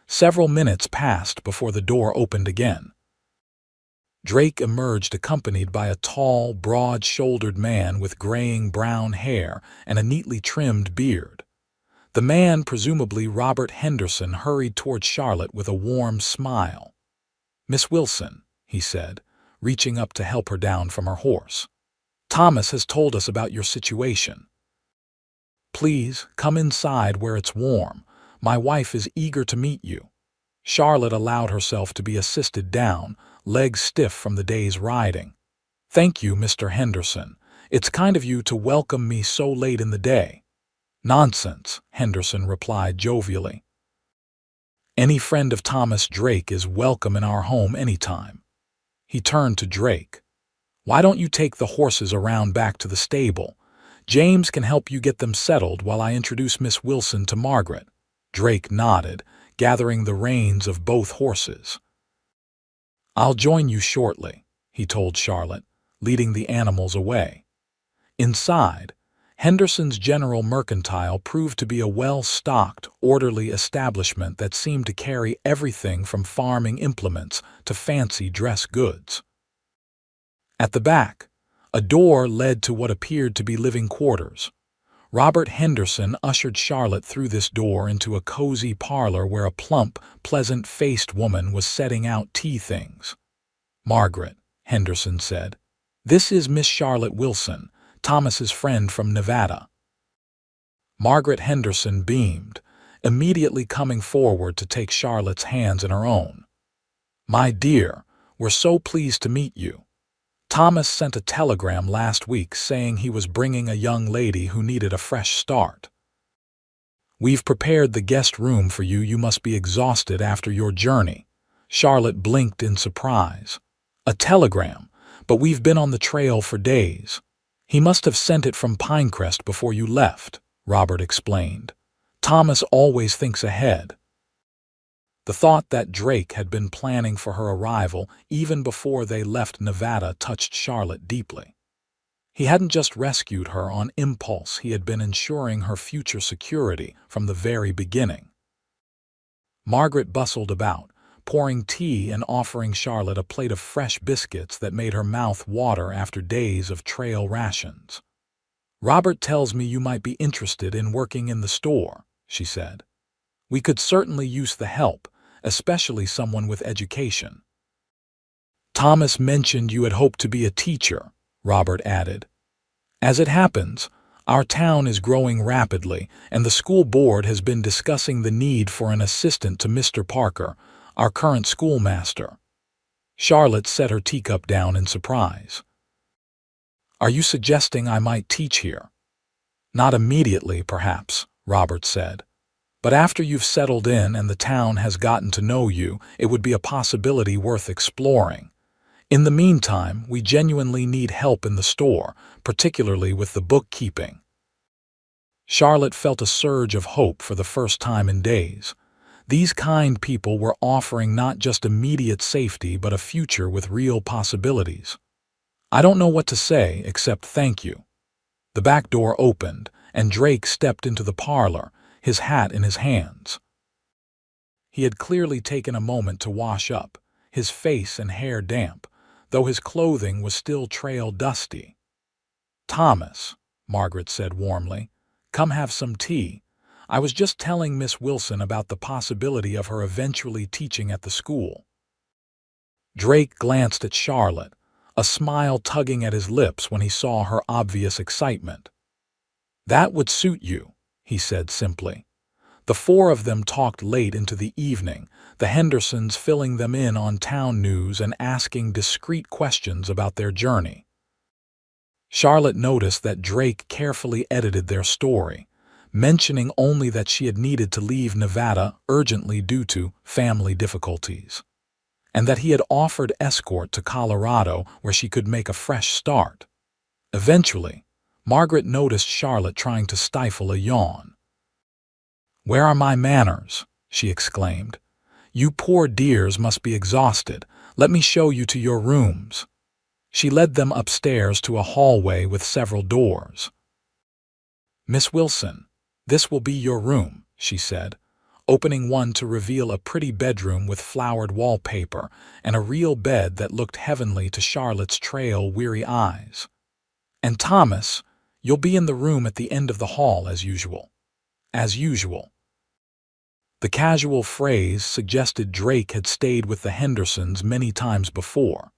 Several minutes passed before the door opened again. Drake emerged accompanied by a tall, broad-shouldered man with graying brown hair and a neatly trimmed beard. The man, presumably Robert Henderson, hurried toward Charlotte with a warm smile. Miss Wilson, he said, reaching up to help her down from her horse. Thomas has told us about your situation. Please, come inside where it's warm. My wife is eager to meet you. Charlotte allowed herself to be assisted down, legs stiff from the day's riding. Thank you, Mr. Henderson. It's kind of you to welcome me so late in the day. Nonsense, Henderson replied jovially. Any friend of Thomas Drake is welcome in our home anytime. He turned to Drake. Why don't you take the horses around back to the stable? James can help you get them settled while I introduce Miss Wilson to Margaret. Drake nodded, gathering the reins of both horses. I'll join you shortly, he told Charlotte, leading the animals away. Inside, Henderson's General Mercantile proved to be a well-stocked, orderly establishment that seemed to carry everything from farming implements to fancy dress goods. At the back, a door led to what appeared to be living quarters. Robert Henderson ushered Charlotte through this door into a cozy parlor where a plump, pleasant-faced woman was setting out tea things. Margaret, Henderson said, this is Miss Charlotte Wilson, Thomas's friend from Nevada. Margaret Henderson beamed, immediately coming forward to take Charlotte's hands in her own. My dear, we're so pleased to meet you. Thomas sent a telegram last week saying he was bringing a young lady who needed a fresh start. We've prepared the guest room for you. You must be exhausted after your journey. Charlotte blinked in surprise. A telegram, but we've been on the trail for days. He must have sent it from Pinecrest before you left, Robert explained. Thomas always thinks ahead. The thought that Drake had been planning for her arrival even before they left Nevada touched Charlotte deeply. He hadn't just rescued her on impulse, he had been ensuring her future security from the very beginning. Margaret bustled about, pouring tea and offering Charlotte a plate of fresh biscuits that made her mouth water after days of trail rations. "Robert tells me you might be interested in working in the store," she said. "We could certainly use the help, especially someone with education." "Thomas mentioned you had hoped to be a teacher," Robert added. "As it happens, our town is growing rapidly, and the school board has been discussing the need for an assistant to Mr. Parker, our current schoolmaster." Charlotte set her teacup down in surprise. "Are you suggesting I might teach here?" "Not immediately, perhaps," Robert said. "But after you've settled in and the town has gotten to know you, it would be a possibility worth exploring. In the meantime, we genuinely need help in the store, particularly with the bookkeeping." Charlotte felt a surge of hope for the first time in days. These kind people were offering not just immediate safety but a future with real possibilities. "I don't know what to say except thank you." The back door opened, and Drake stepped into the parlor, his hat in his hands. He had clearly taken a moment to wash up, his face and hair damp, though his clothing was still trail dusty. "Thomas," Margaret said warmly, "come have some tea. I was just telling Miss Wilson about the possibility of her eventually teaching at the school." Drake glanced at Charlotte, a smile tugging at his lips when he saw her obvious excitement. "That would suit you," he said simply. The four of them talked late into the evening, the Hendersons filling them in on town news and asking discreet questions about their journey. Charlotte noticed that Drake carefully edited their story, mentioning only that she had needed to leave Nevada urgently due to family difficulties, and that he had offered escort to Colorado where she could make a fresh start. Eventually, Margaret noticed Charlotte trying to stifle a yawn. "Where are my manners?" she exclaimed. "You poor dears must be exhausted. Let me show you to your rooms." She led them upstairs to a hallway with several doors. "Miss Wilson, this will be your room," she said, opening one to reveal a pretty bedroom with flowered wallpaper and a real bed that looked heavenly to Charlotte's trail-weary eyes. "And Thomas, you'll be in the room at the end of the hall as usual." As usual. The casual phrase suggested Drake had stayed with the Hendersons many times before.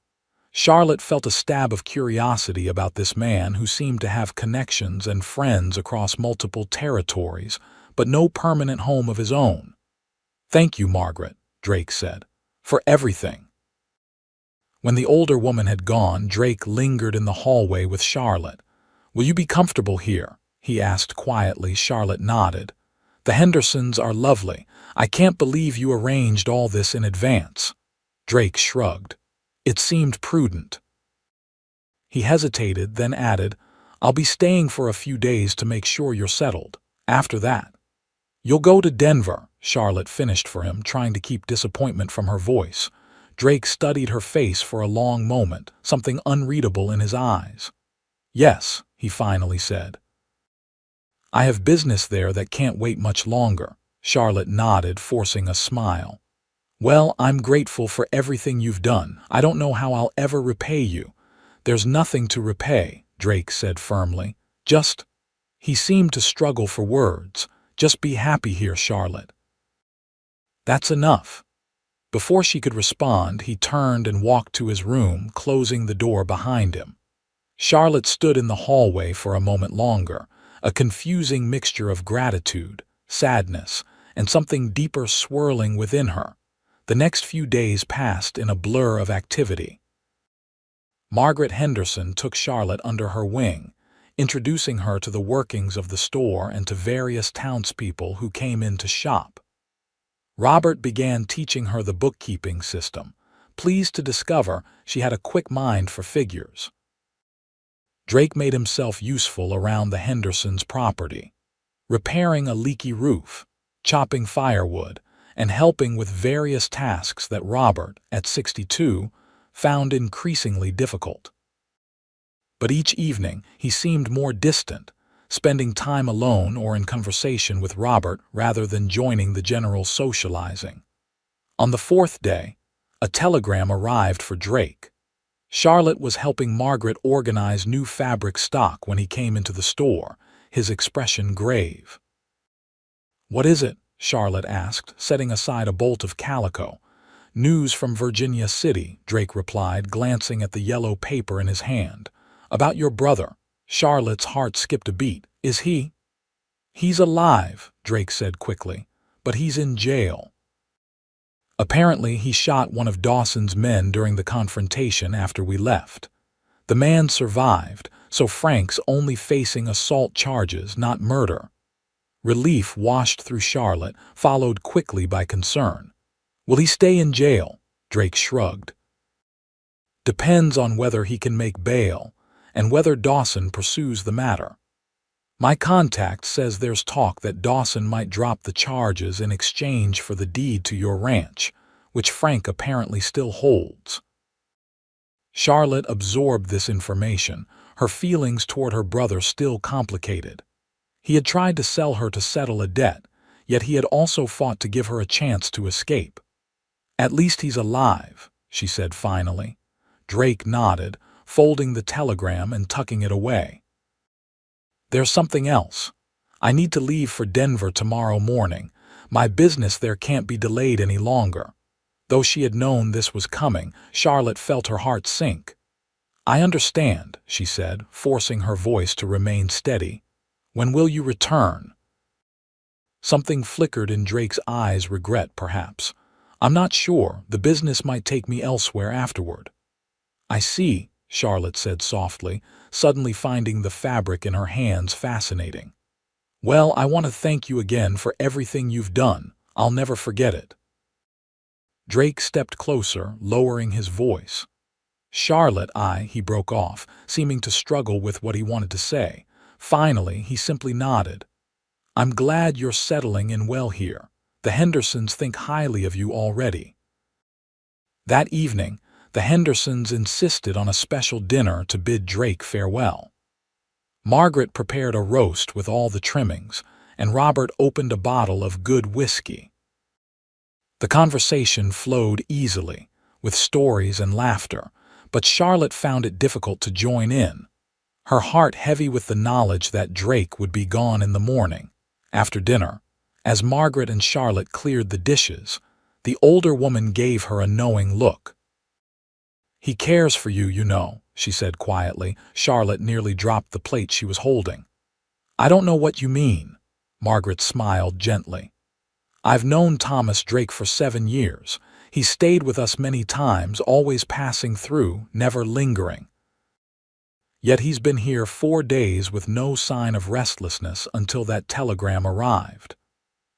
Charlotte felt a stab of curiosity about this man who seemed to have connections and friends across multiple territories, but no permanent home of his own. "Thank you, Margaret," Drake said, "for everything." When the older woman had gone, Drake lingered in the hallway with Charlotte. "Will you be comfortable here?" he asked quietly. Charlotte nodded. "The Hendersons are lovely. I can't believe you arranged all this in advance." Drake shrugged. It seemed prudent. He hesitated, then added, "I'll be staying for a few days to make sure you're settled. After that, you'll go to Denver," Charlotte finished for him, trying to keep disappointment from her voice. Drake studied her face for a long moment, something unreadable in his eyes. "Yes," he finally said. "I have business there that can't wait much longer." Charlotte nodded, forcing a smile. "Well, I'm grateful for everything you've done. I don't know how I'll ever repay you." "There's nothing to repay," Drake said firmly. "Just—" He seemed to struggle for words. "Just be happy here, Charlotte." "That's enough." Before she could respond, he turned and walked to his room, closing the door behind him. Charlotte stood in the hallway for a moment longer, a confusing mixture of gratitude, sadness, and something deeper swirling within her. The next few days passed in a blur of activity. Margaret Henderson took Charlotte under her wing, introducing her to the workings of the store and to various townspeople who came in to shop. Robert began teaching her the bookkeeping system, pleased to discover she had a quick mind for figures. Drake made himself useful around the Hendersons' property, repairing a leaky roof, chopping firewood, and helping with various tasks that Robert, at 62, found increasingly difficult. But each evening he seemed more distant, spending time alone or in conversation with Robert rather than joining the general socializing. On the fourth day, a telegram arrived for Drake. Charlotte was helping Margaret organize new fabric stock when he came into the store, his expression grave. "What is it?" Charlotte asked, setting aside a bolt of calico. "News from Virginia City," Drake replied, glancing at the yellow paper in his hand. "About your brother." Charlotte's heart skipped a beat. "Is he?" "He's alive," Drake said quickly, "but he's in jail. Apparently, he shot one of Dawson's men during the confrontation after we left. The man survived, so Frank's only facing assault charges, not murder." Relief washed through Charlotte, followed quickly by concern. "Will he stay in jail?" Drake shrugged. "Depends on whether he can make bail, and whether Dawson pursues the matter. My contact says there's talk that Dawson might drop the charges in exchange for the deed to your ranch, which Frank apparently still holds." Charlotte absorbed this information, her feelings toward her brother still complicated. He had tried to sell her to settle a debt, yet he had also fought to give her a chance to escape. "At least he's alive," she said finally. Drake nodded, folding the telegram and tucking it away. "There's something else. I need to leave for Denver tomorrow morning. My business there can't be delayed any longer." Though she had known this was coming, Charlotte felt her heart sink. "I understand," she said, forcing her voice to remain steady. "When will you return?" Something flickered in Drake's eyes, regret perhaps. "I'm not sure. The business might take me elsewhere afterward." "I see," Charlotte said softly, suddenly finding the fabric in her hands fascinating. "Well, I want to thank you again for everything you've done. I'll never forget it." Drake stepped closer, lowering his voice. "Charlotte, he broke off, seeming to struggle with what he wanted to say. Finally, he simply nodded. "I'm glad you're settling in well here. The Hendersons think highly of you already." That evening, the Hendersons insisted on a special dinner to bid Drake farewell. Margaret prepared a roast with all the trimmings, and Robert opened a bottle of good whiskey. The conversation flowed easily, with stories and laughter, but Charlotte found it difficult to join in, her heart heavy with the knowledge that Drake would be gone in the morning. After dinner, as Margaret and Charlotte cleared the dishes, the older woman gave her a knowing look. "He cares for you, you know," she said quietly. Charlotte nearly dropped the plate she was holding. "I don't know what you mean." Margaret smiled gently. "I've known Thomas Drake for 7 years. He stayed with us many times, always passing through, never lingering. Yet he's been here 4 days with no sign of restlessness until that telegram arrived."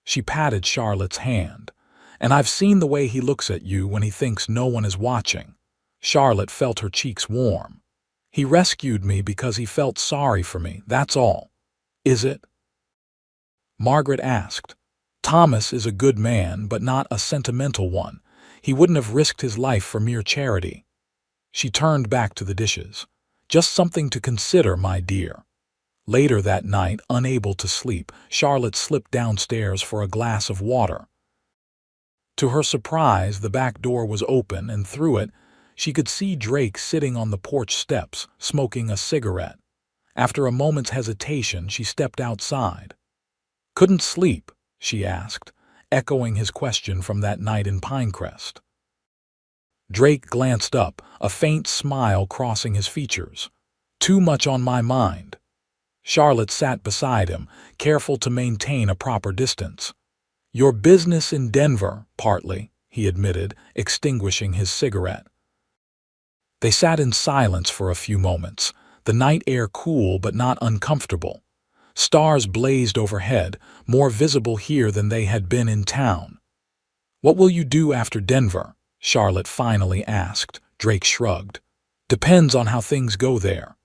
She patted Charlotte's hand. "And I've seen the way he looks at you when he thinks no one is watching." Charlotte felt her cheeks warm. "He rescued me because he felt sorry for me, that's all." "Is it?" Margaret asked. "Thomas is a good man, but not a sentimental one. He wouldn't have risked his life for mere charity." She turned back to the dishes. "Just something to consider, my dear." Later that night, unable to sleep, Charlotte slipped downstairs for a glass of water. To her surprise, the back door was open, and through it, she could see Drake sitting on the porch steps, smoking a cigarette. After a moment's hesitation, she stepped outside. "Couldn't sleep?" she asked, echoing his question from that night in Pinecrest. Drake glanced up, a faint smile crossing his features. "Too much on my mind." Charlotte sat beside him, careful to maintain a proper distance. "Your business in Denver, partly," he admitted, extinguishing his cigarette. They sat in silence for a few moments, the night air cool but not uncomfortable. Stars blazed overhead, more visible here than they had been in town. "What will you do after Denver?" Charlotte finally asked. Drake shrugged. "Depends on how things go there."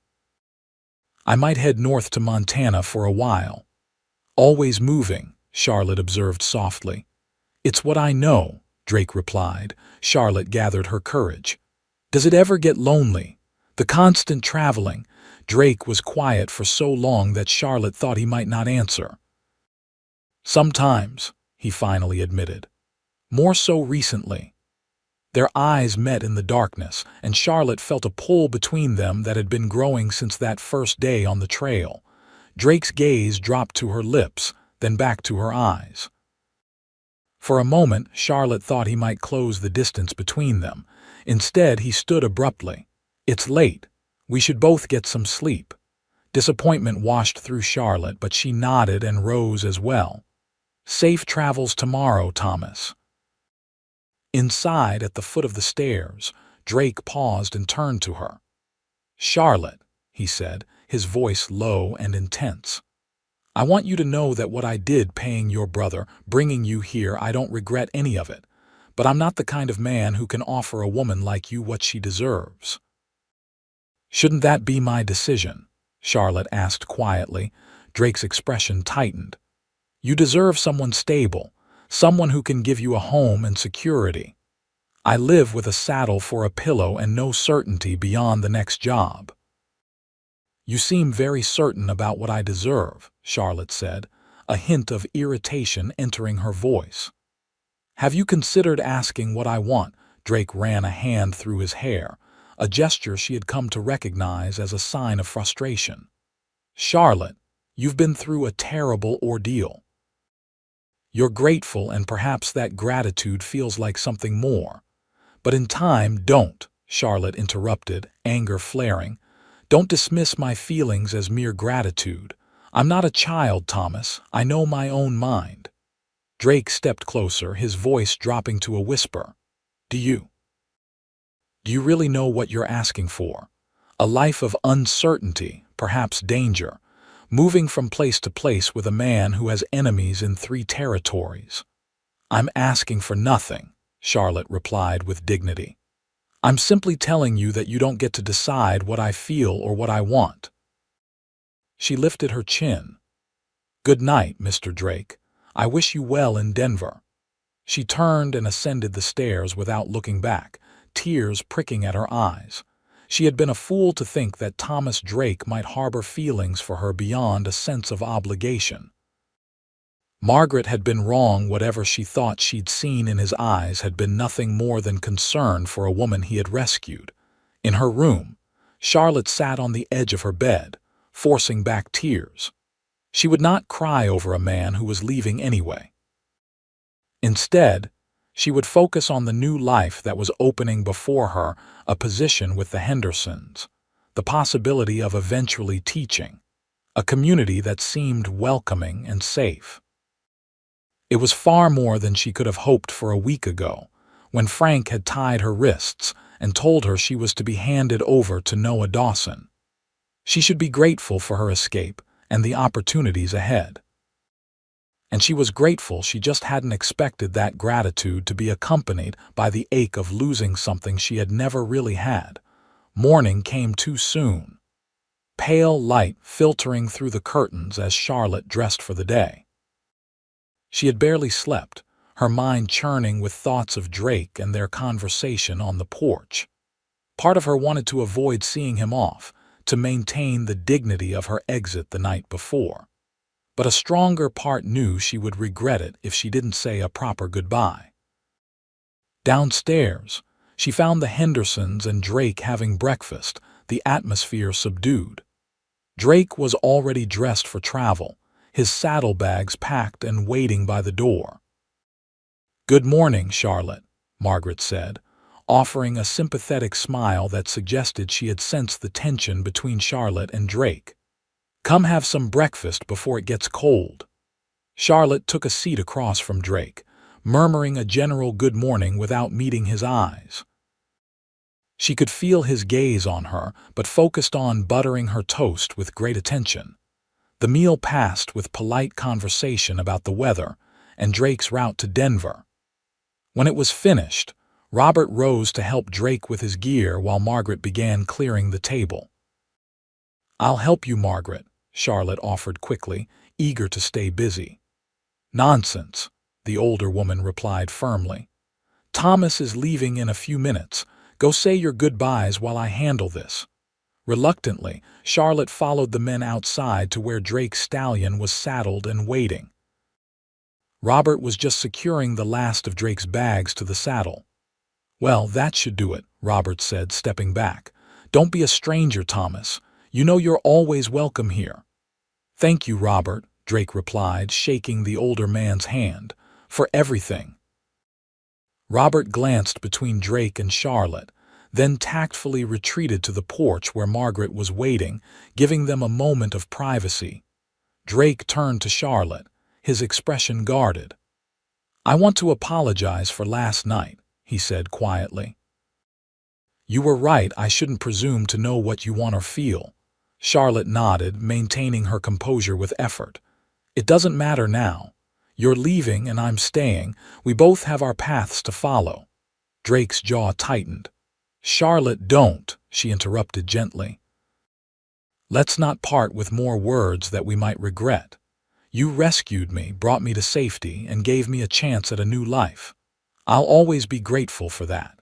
"I might head north to Montana for a while." "Always moving," Charlotte observed softly. "It's what I know," Drake replied. Charlotte gathered her courage. "Does it ever get lonely? The constant traveling." Drake was quiet for so long that Charlotte thought he might not answer. "Sometimes," he finally admitted. "More so recently." Their eyes met in the darkness, and Charlotte felt a pull between them that had been growing since that first day on the trail. Drake's gaze dropped to her lips, then back to her eyes. For a moment, Charlotte thought he might close the distance between them. Instead, he stood abruptly. "It's late. We should both get some sleep." Disappointment washed through Charlotte, but she nodded and rose as well. "Safe travels tomorrow, Thomas." Inside, at the foot of the stairs, Drake paused and turned to her. "Charlotte," he said, his voice low and intense. "I want you to know that what I did paying your brother, bringing you here, I don't regret any of it. But I'm not the kind of man who can offer a woman like you what she deserves." "Shouldn't that be my decision?" Charlotte asked quietly. Drake's expression tightened. "You deserve someone stable, someone who can give you a home and security. I live with a saddle for a pillow and no certainty beyond the next job." "You seem very certain about what I deserve," Charlotte said, a hint of irritation entering her voice. "Have you considered asking what I want?" Drake ran a hand through his hair, a gesture she had come to recognize as a sign of frustration. "Charlotte, you've been through a terrible ordeal. You're grateful, and perhaps that gratitude feels like something more. But in time, don't," Charlotte interrupted, anger flaring. "Don't dismiss my feelings as mere gratitude. I'm not a child, Thomas. I know my own mind." Drake stepped closer, his voice dropping to a whisper. Do you really know what you're asking for? A life of uncertainty, perhaps danger, moving from place to place with a man who has enemies in 3 territories." "I'm asking for nothing," Charlotte replied with dignity. "I'm simply telling you that you don't get to decide what I feel or what I want." She lifted her chin. "Good night, Mr. Drake. I wish you well in Denver." She turned and ascended the stairs without looking back, tears pricking at her eyes. She had been a fool to think that Thomas Drake might harbor feelings for her beyond a sense of obligation. Margaret had been wrong. Whatever she thought she'd seen in his eyes had been nothing more than concern for a woman he had rescued. In her room, Charlotte sat on the edge of her bed, forcing back tears. She would not cry over a man who was leaving anyway. Instead, she would focus on the new life that was opening before her, a position with the Hendersons, the possibility of eventually teaching, a community that seemed welcoming and safe. It was far more than she could have hoped for a week ago, when Frank had tied her wrists and told her she was to be handed over to Noah Dawson. She should be grateful for her escape and the opportunities ahead. And she was grateful. She just hadn't expected that gratitude to be accompanied by the ache of losing something she had never really had. Morning came too soon. Pale light filtering through the curtains as Charlotte dressed for the day. She had barely slept, her mind churning with thoughts of Drake and their conversation on the porch. Part of her wanted to avoid seeing him off, to maintain the dignity of her exit the night before. But a stronger part knew she would regret it if she didn't say a proper goodbye. Downstairs, she found the Hendersons and Drake having breakfast, the atmosphere subdued. Drake was already dressed for travel, his saddlebags packed and waiting by the door. "Good morning, Charlotte," Margaret said, offering a sympathetic smile that suggested she had sensed the tension between Charlotte and Drake. "Come have some breakfast before it gets cold." Charlotte took a seat across from Drake, murmuring a general good morning without meeting his eyes. She could feel his gaze on her, but focused on buttering her toast with great attention. The meal passed with polite conversation about the weather and Drake's route to Denver. When it was finished, Robert rose to help Drake with his gear while Margaret began clearing the table. "I'll help you, Margaret," Charlotte offered quickly, eager to stay busy. "Nonsense," the older woman replied firmly. Thomas is leaving in a few minutes. Go say your goodbyes while I handle this. Reluctantly, Charlotte followed the men outside to where Drake's stallion was saddled and waiting. Robert was just securing the last of Drake's bags to the saddle. Well, that should do it, Robert said, stepping back. Don't be a stranger, Thomas. You know you're always welcome here. Thank you, Robert, Drake replied, shaking the older man's hand. For everything. Robert glanced between Drake and Charlotte, then tactfully retreated to the porch where Margaret was waiting, giving them a moment of privacy. Drake turned to Charlotte, his expression guarded. I want to apologize for last night, he said quietly. You were right, I shouldn't presume to know what you want or feel. Charlotte nodded, maintaining her composure with effort. It doesn't matter now. You're leaving and I'm staying. We both have our paths to follow. Drake's jaw tightened. Charlotte, don't, she interrupted gently. Let's not part with more words that we might regret. You rescued me, brought me to safety, and gave me a chance at a new life. I'll always be grateful for that.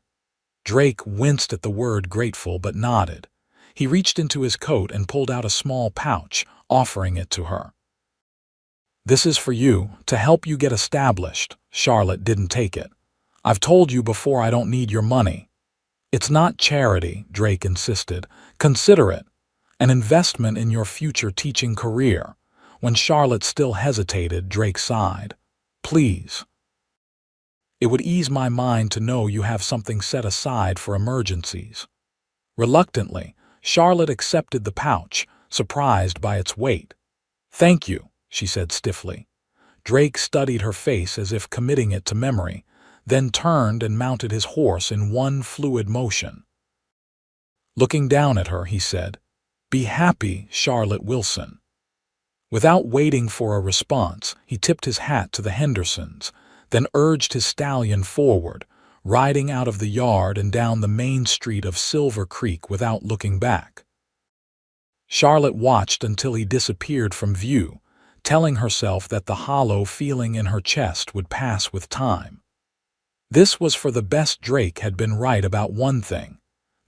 Drake winced at the word grateful but nodded. He reached into his coat and pulled out a small pouch, offering it to her. This is for you, to help you get established. Charlotte didn't take it. I've told you before I don't need your money. It's not charity, Drake insisted. Consider it. An investment in your future teaching career. When Charlotte still hesitated, Drake sighed. Please. It would ease my mind to know you have something set aside for emergencies. Reluctantly, Charlotte accepted the pouch, surprised by its weight. Thank you, she said stiffly. Drake studied her face as if committing it to memory, then turned and mounted his horse in one fluid motion. Looking down at her, he said, Be happy, Charlotte Wilson. Without waiting for a response, he tipped his hat to the Hendersons, then urged his stallion forward, riding out of the yard and down the main street of Silver Creek without looking back. Charlotte watched until he disappeared from view, telling herself that the hollow feeling in her chest would pass with time. This was for the best. Drake had been right about one thing.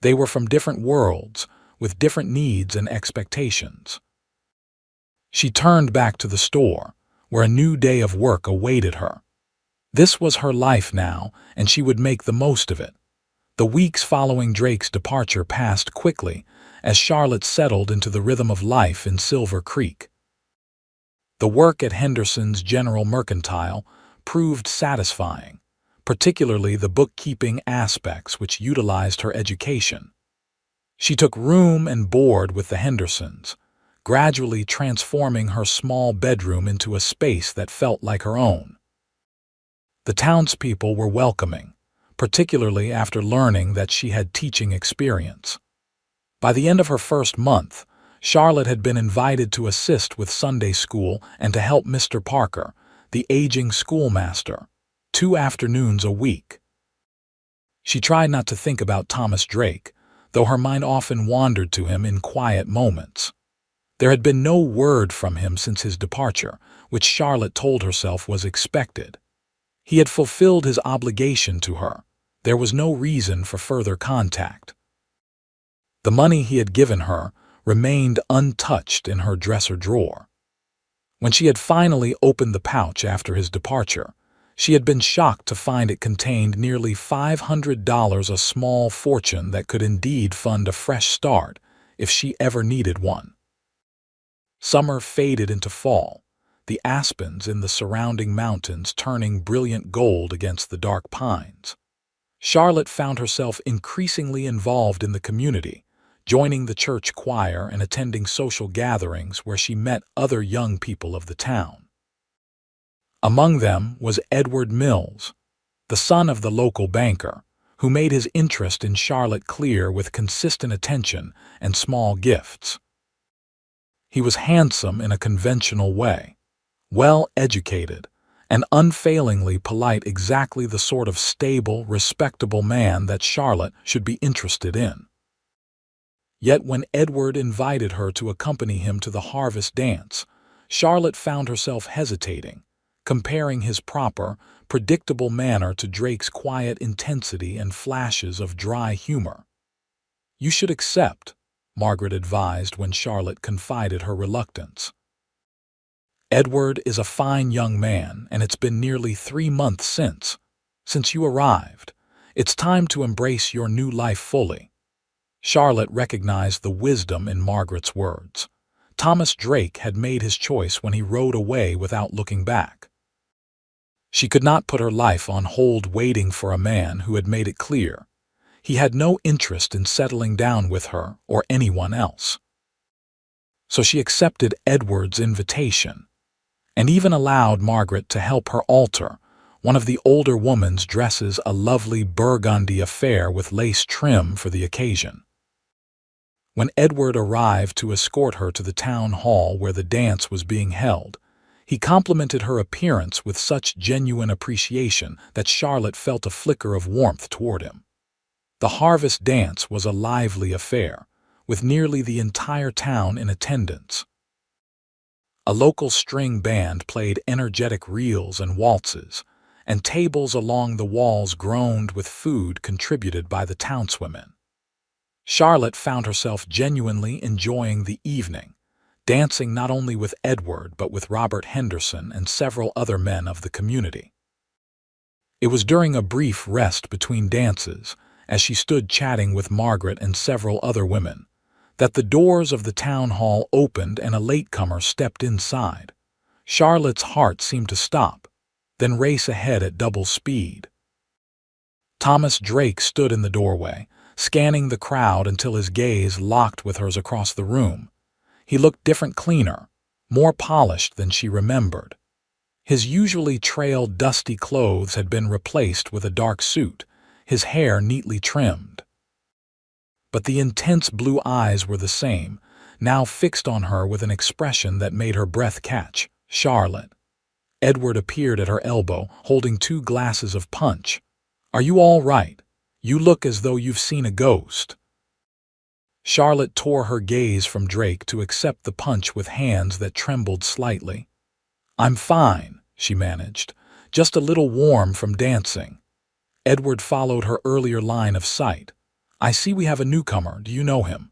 They were from different worlds, with different needs and expectations. She turned back to the store, where a new day of work awaited her. This was her life now, and she would make the most of it. The weeks following Drake's departure passed quickly, as Charlotte settled into the rhythm of life in Silver Creek. The work at Henderson's General Mercantile proved satisfying, particularly the bookkeeping aspects which utilized her education. She took room and board with the Hendersons, gradually transforming her small bedroom into a space that felt like her own. The townspeople were welcoming, particularly after learning that she had teaching experience. By the end of her first month, Charlotte had been invited to assist with Sunday school and to help Mr. Parker, the aging schoolmaster, 2 afternoons a week. She tried not to think about Thomas Drake, though her mind often wandered to him in quiet moments. There had been no word from him since his departure, which Charlotte told herself was expected. He had fulfilled his obligation to her. There was no reason for further contact. The money he had given her remained untouched in her dresser drawer. When she had finally opened the pouch after his departure, she had been shocked to find it contained nearly $500, a small fortune that could indeed fund a fresh start if she ever needed one. Summer faded into fall, the aspens in the surrounding mountains turning brilliant gold against the dark pines. Charlotte found herself increasingly involved in the community, joining the church choir and attending social gatherings where she met other young people of the town. Among them was Edward Mills, the son of the local banker, who made his interest in Charlotte clear with consistent attention and small gifts. He was handsome in a conventional way, well-educated, and unfailingly polite, exactly the sort of stable, respectable man that Charlotte should be interested in. Yet when Edward invited her to accompany him to the harvest dance, Charlotte found herself hesitating, comparing his proper, predictable manner to Drake's quiet intensity and flashes of dry humor. "You should accept," Margaret advised when Charlotte confided her reluctance. "Edward is a fine young man, and it's been nearly 3 months since you arrived. It's time to embrace your new life fully." Charlotte recognized the wisdom in Margaret's words. Thomas Drake had made his choice when he rode away without looking back. She could not put her life on hold waiting for a man who had made it clear he had no interest in settling down with her or anyone else. So she accepted Edward's invitation, and even allowed Margaret to help her alter one of the older woman's dresses, a lovely burgundy affair with lace trim for the occasion. When Edward arrived to escort her to the town hall where the dance was being held, he complimented her appearance with such genuine appreciation that Charlotte felt a flicker of warmth toward him. The harvest dance was a lively affair, with nearly the entire town in attendance. A local string band played energetic reels and waltzes, and tables along the walls groaned with food contributed by the townswomen. Charlotte found herself genuinely enjoying the evening, dancing not only with Edward but with Robert Henderson and several other men of the community. It was during a brief rest between dances, as she stood chatting with Margaret and several other women, that the doors of the town hall opened and a latecomer stepped inside. Charlotte's heart seemed to stop, then race ahead at double speed. Thomas Drake stood in the doorway, scanning the crowd until his gaze locked with hers across the room. He looked different, cleaner, more polished than she remembered. His usually trailed, dusty clothes had been replaced with a dark suit, his hair neatly trimmed. But the intense blue eyes were the same, now fixed on her with an expression that made her breath catch. "Charlotte." Edward appeared at her elbow, holding 2 glasses of punch. "Are you all right? You look as though you've seen a ghost." Charlotte tore her gaze from Drake to accept the punch with hands that trembled slightly. "I'm fine," she managed, "just a little warm from dancing." Edward followed her earlier line of sight. "I see we have a newcomer. Do you know him?"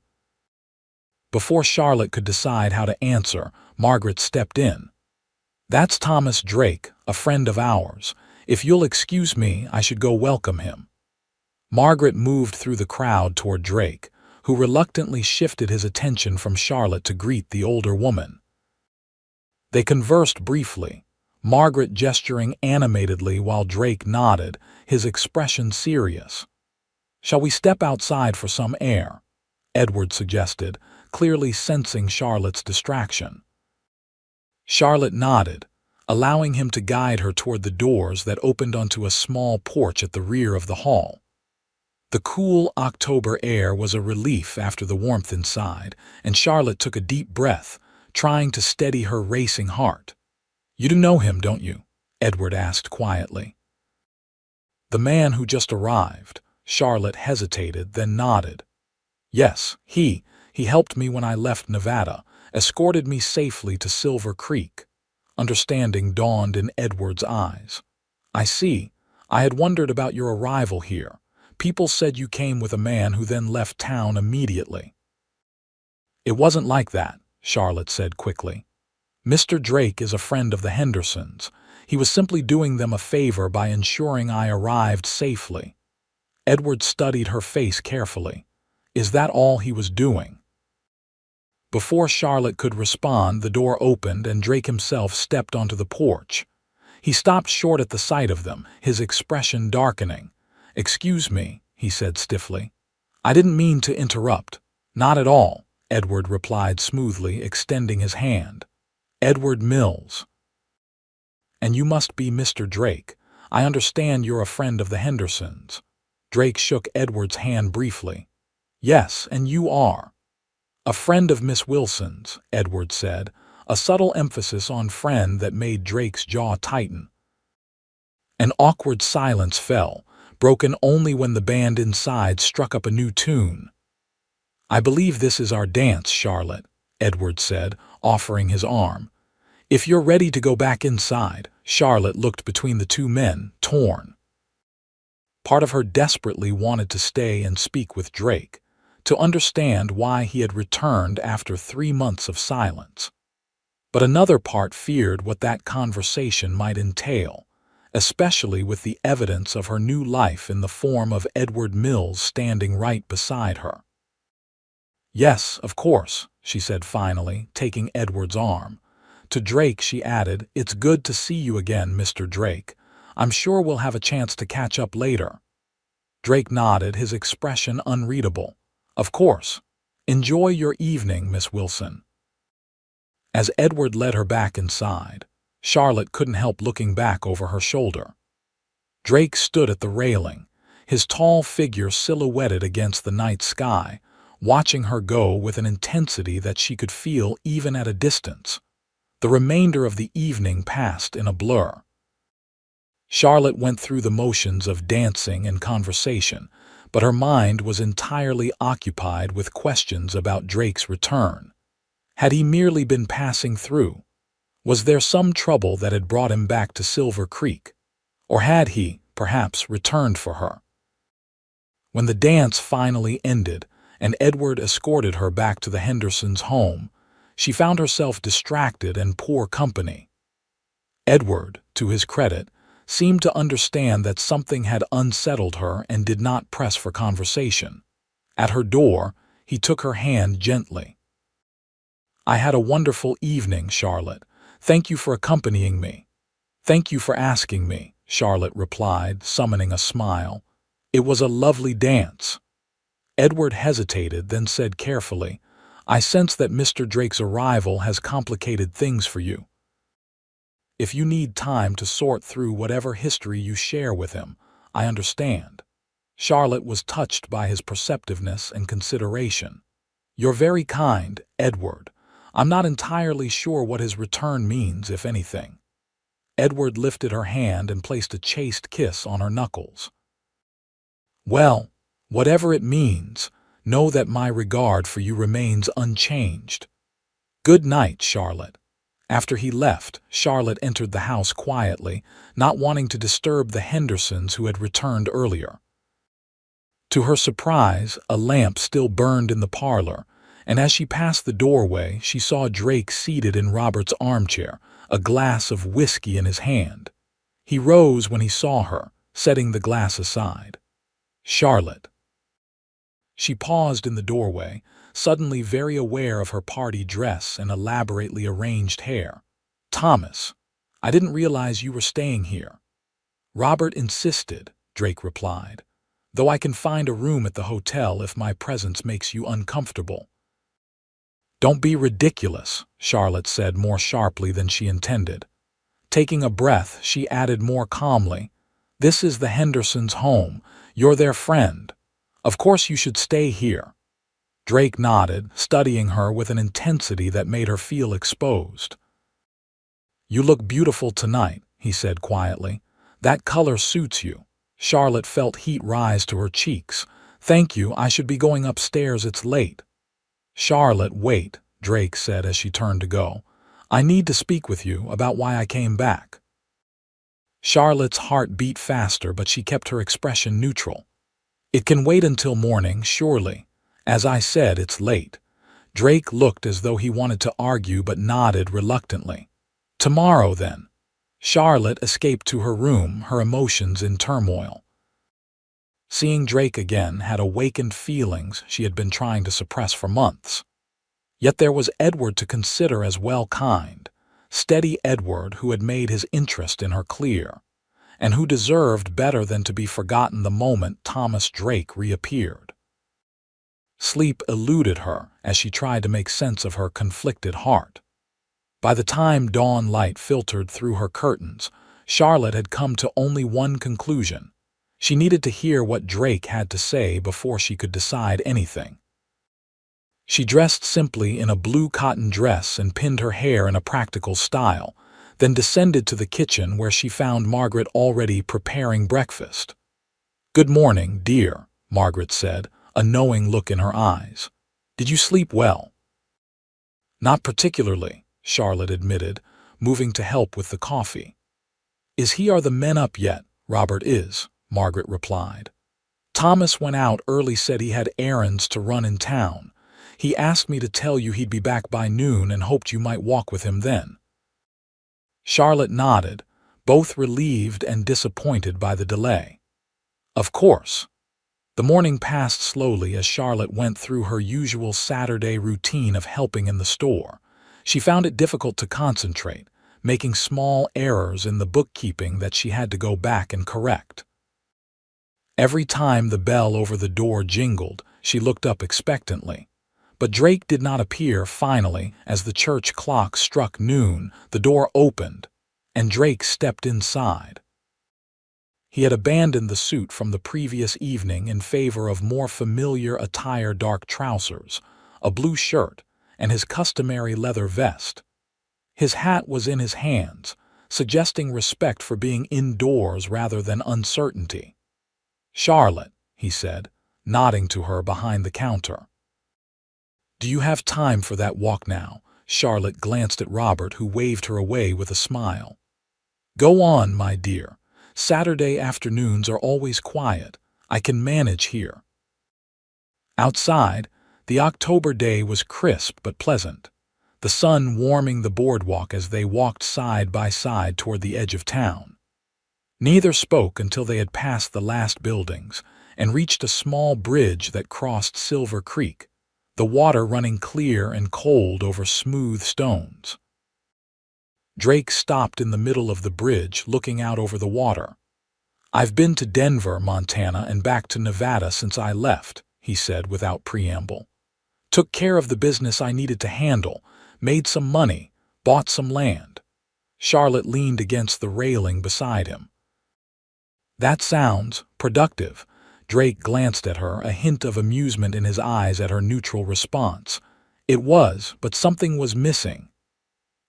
Before Charlotte could decide how to answer, Margaret stepped in. "That's Thomas Drake, a friend of ours. If you'll excuse me, I should go welcome him." Margaret moved through the crowd toward Drake, who reluctantly shifted his attention from Charlotte to greet the older woman. They conversed briefly, Margaret gesturing animatedly while Drake nodded, his expression serious. "Shall we step outside for some air?" Edward suggested, clearly sensing Charlotte's distraction. Charlotte nodded, allowing him to guide her toward the doors that opened onto a small porch at the rear of the hall. The cool October air was a relief after the warmth inside, and Charlotte took a deep breath, trying to steady her racing heart. "You do know him, don't you?" Edward asked quietly. "The man who just arrived." Charlotte hesitated, then nodded. "Yes, he helped me when I left Nevada, escorted me safely to Silver Creek." Understanding dawned in Edward's eyes. "I see. I had wondered about your arrival here. People said you came with a man who then left town immediately." "It wasn't like that," Charlotte said quickly. "Mr. Drake is a friend of the Hendersons. He was simply doing them a favor by ensuring I arrived safely." Edward studied her face carefully. "Is that all he was doing?" Before Charlotte could respond, the door opened and Drake himself stepped onto the porch. He stopped short at the sight of them, his expression darkening. "Excuse me," he said stiffly. "I didn't mean to interrupt." "Not at all," Edward replied smoothly, extending his hand. "Edward Mills." "And you must be Mr. Drake. I understand you're a friend of the Hendersons." Drake shook Edward's hand briefly. "Yes, and you are." "A friend of Miss Wilson's," Edward said, a subtle emphasis on friend that made Drake's jaw tighten. An awkward silence fell, broken only when the band inside struck up a new tune. "I believe this is our dance, Charlotte," Edward said, offering his arm. "If you're ready to go back inside." Charlotte looked between the two men, torn. Part of her desperately wanted to stay and speak with Drake, to understand why he had returned after 3 months of silence. But another part feared what that conversation might entail, especially with the evidence of her new life in the form of Edward Mills standing right beside her. "Yes, of course," she said finally, taking Edward's arm. To Drake she added, "It's good to see you again, Mr. Drake. I'm sure we'll have a chance to catch up later." Drake nodded, his expression unreadable. "Of course. Enjoy your evening, Miss Wilson." As Edward led her back inside, Charlotte couldn't help looking back over her shoulder. Drake stood at the railing, his tall figure silhouetted against the night sky, watching her go with an intensity that she could feel even at a distance. The remainder of the evening passed in a blur. Charlotte went through the motions of dancing and conversation, but her mind was entirely occupied with questions about Drake's return. Had he merely been passing through? Was there some trouble that had brought him back to Silver Creek? Or had he, perhaps, returned for her? When the dance finally ended and Edward escorted her back to the Hendersons' home, she found herself distracted and poor company. Edward, to his credit, seemed to understand that something had unsettled her and did not press for conversation. At her door, he took her hand gently. "I had a wonderful evening, Charlotte. Thank you for accompanying me." "Thank you for asking me," Charlotte replied, summoning a smile. "It was a lovely dance." Edward hesitated, then said carefully, "I sense that Mr. Drake's arrival has complicated things for you. If you need time to sort through whatever history you share with him, I understand." Charlotte was touched by his perceptiveness and consideration. "You're very kind, Edward. I'm not entirely sure what his return means, if anything." Edward lifted her hand and placed a chaste kiss on her knuckles. "Well, whatever it means, know that my regard for you remains unchanged. Good night, Charlotte." After he left, Charlotte entered the house quietly, not wanting to disturb the Hendersons who had returned earlier. To her surprise, a lamp still burned in the parlor, and as she passed the doorway, she saw Drake seated in Robert's armchair, a glass of whiskey in his hand. He rose when he saw her, setting the glass aside. "Charlotte." She paused in the doorway, suddenly very aware of her party dress and elaborately arranged hair. "Thomas, I didn't realize you were staying here." "Robert insisted," Drake replied, "though I can find a room at the hotel if my presence makes you uncomfortable." "Don't be ridiculous," Charlotte said more sharply than she intended. Taking a breath, she added more calmly, "This is the Hendersons' home. You're their friend. Of course you should stay here." Drake nodded, studying her with an intensity that made her feel exposed. "You look beautiful tonight," he said quietly. "That color suits you." Charlotte felt heat rise to her cheeks. "Thank you, I should be going upstairs, it's late." "Charlotte, wait," Drake said as she turned to go. "I need to speak with you about why I came back." Charlotte's heart beat faster, but she kept her expression neutral. "It can wait until morning, surely. As I said, it's late." Drake looked as though he wanted to argue but nodded reluctantly. "Tomorrow, then." Charlotte escaped to her room, her emotions in turmoil. Seeing Drake again had awakened feelings she had been trying to suppress for months. Yet there was Edward to consider as well, kind, steady Edward who had made his interest in her clear, and who deserved better than to be forgotten the moment Thomas Drake reappeared. Sleep eluded her as she tried to make sense of her conflicted heart. By the time dawn light filtered through her curtains, Charlotte had come to only one conclusion. She needed to hear what Drake had to say before she could decide anything. She dressed simply in a blue cotton dress and pinned her hair in a practical style, then descended to the kitchen where she found Margaret already preparing breakfast. "Good morning, dear," Margaret said, a knowing look in her eyes. "Did you sleep well?" "Not particularly," Charlotte admitted, moving to help with the coffee. Is he are the men up yet? Robert is, Margaret replied. Thomas went out early, said he had errands to run in town. He asked me to tell you he'd be back by noon and hoped you might walk with him then. Charlotte nodded, both relieved and disappointed by the delay. Of course. The morning passed slowly as Charlotte went through her usual Saturday routine of helping in the store. She found it difficult to concentrate, making small errors in the bookkeeping that she had to go back and correct. Every time the bell over the door jingled, she looked up expectantly. But Drake did not appear. Finally, as the church clock struck noon, the door opened, and Drake stepped inside. He had abandoned the suit from the previous evening in favor of more familiar attire: dark trousers, a blue shirt, and his customary leather vest. His hat was in his hands, suggesting respect for being indoors rather than uncertainty. "Charlotte," he said, nodding to her behind the counter. "Do you have time for that walk now?" Charlotte glanced at Robert, who waved her away with a smile. "Go on, my dear. Saturday afternoons are always quiet. I can manage here." Outside, the October day was crisp but pleasant, the sun warming the boardwalk as they walked side by side toward the edge of town. Neither spoke until they had passed the last buildings and reached a small bridge that crossed Silver Creek, the water running clear and cold over smooth stones. Drake stopped in the middle of the bridge, looking out over the water. "I've been to Denver, Montana, and back to Nevada since I left," he said without preamble. "Took care of the business I needed to handle, made some money, bought some land." Charlotte leaned against the railing beside him. "That sounds productive." Drake glanced at her, a hint of amusement in his eyes at her neutral response. It was, but something was missing.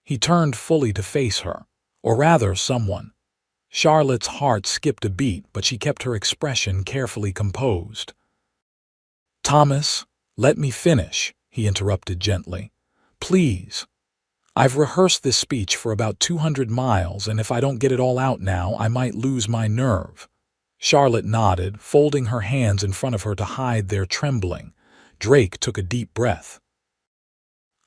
He turned fully to face her, or rather someone. Charlotte's heart skipped a beat, but she kept her expression carefully composed. "Thomas, let me finish," he interrupted gently. "Please. I've rehearsed this speech for about 200 miles, and if I don't get it all out now, I might lose my nerve." Charlotte nodded, folding her hands in front of her to hide their trembling. Drake took a deep breath.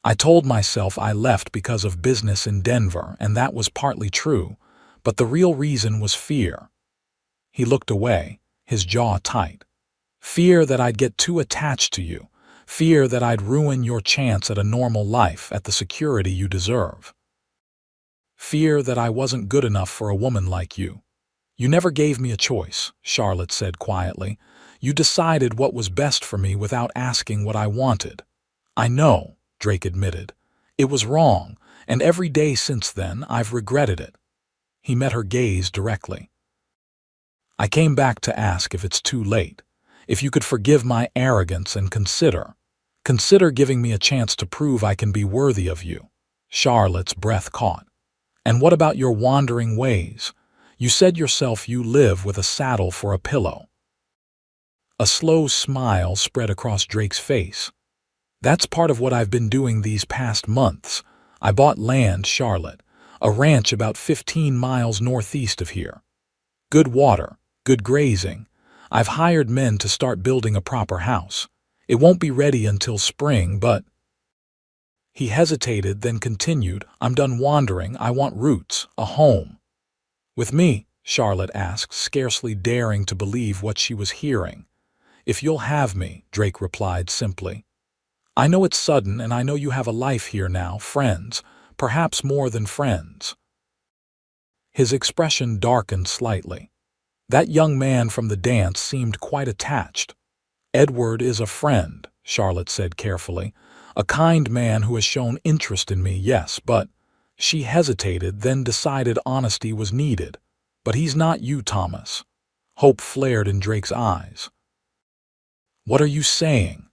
"I told myself I left because of business in Denver, and that was partly true, but the real reason was fear." He looked away, his jaw tight. "Fear that I'd get too attached to you. Fear that I'd ruin your chance at a normal life, at the security you deserve. Fear that I wasn't good enough for a woman like you. You never gave me a choice," Charlotte said quietly. "You decided what was best for me without asking what I wanted." "I know," Drake admitted. "It was wrong, and every day since then I've regretted it." He met her gaze directly. "I came back to ask if it's too late. If you could forgive my arrogance and consider giving me a chance to prove I can be worthy of you." Charlotte's breath caught. "And what about your wandering ways? You said yourself you live with a saddle for a pillow." A slow smile spread across Drake's face. "That's part of what I've been doing these past months. I bought land, Charlotte, a ranch about 15 miles northeast of here. Good water, good grazing. I've hired men to start building a proper house. It won't be ready until spring, but—" He hesitated, then continued, "I'm done wandering. I want roots, a home." "With me?" Charlotte asked, scarcely daring to believe what she was hearing. "If you'll have me," Drake replied simply. "I know it's sudden, and I know you have a life here now, friends, perhaps more than friends." His expression darkened slightly. That young man from the dance seemed quite attached. "Edward is a friend," Charlotte said carefully. "A kind man who has shown interest in me, yes, but—" She hesitated, then decided honesty was needed. "But he's not you, Thomas." Hope flared in Drake's eyes. "What are you saying?"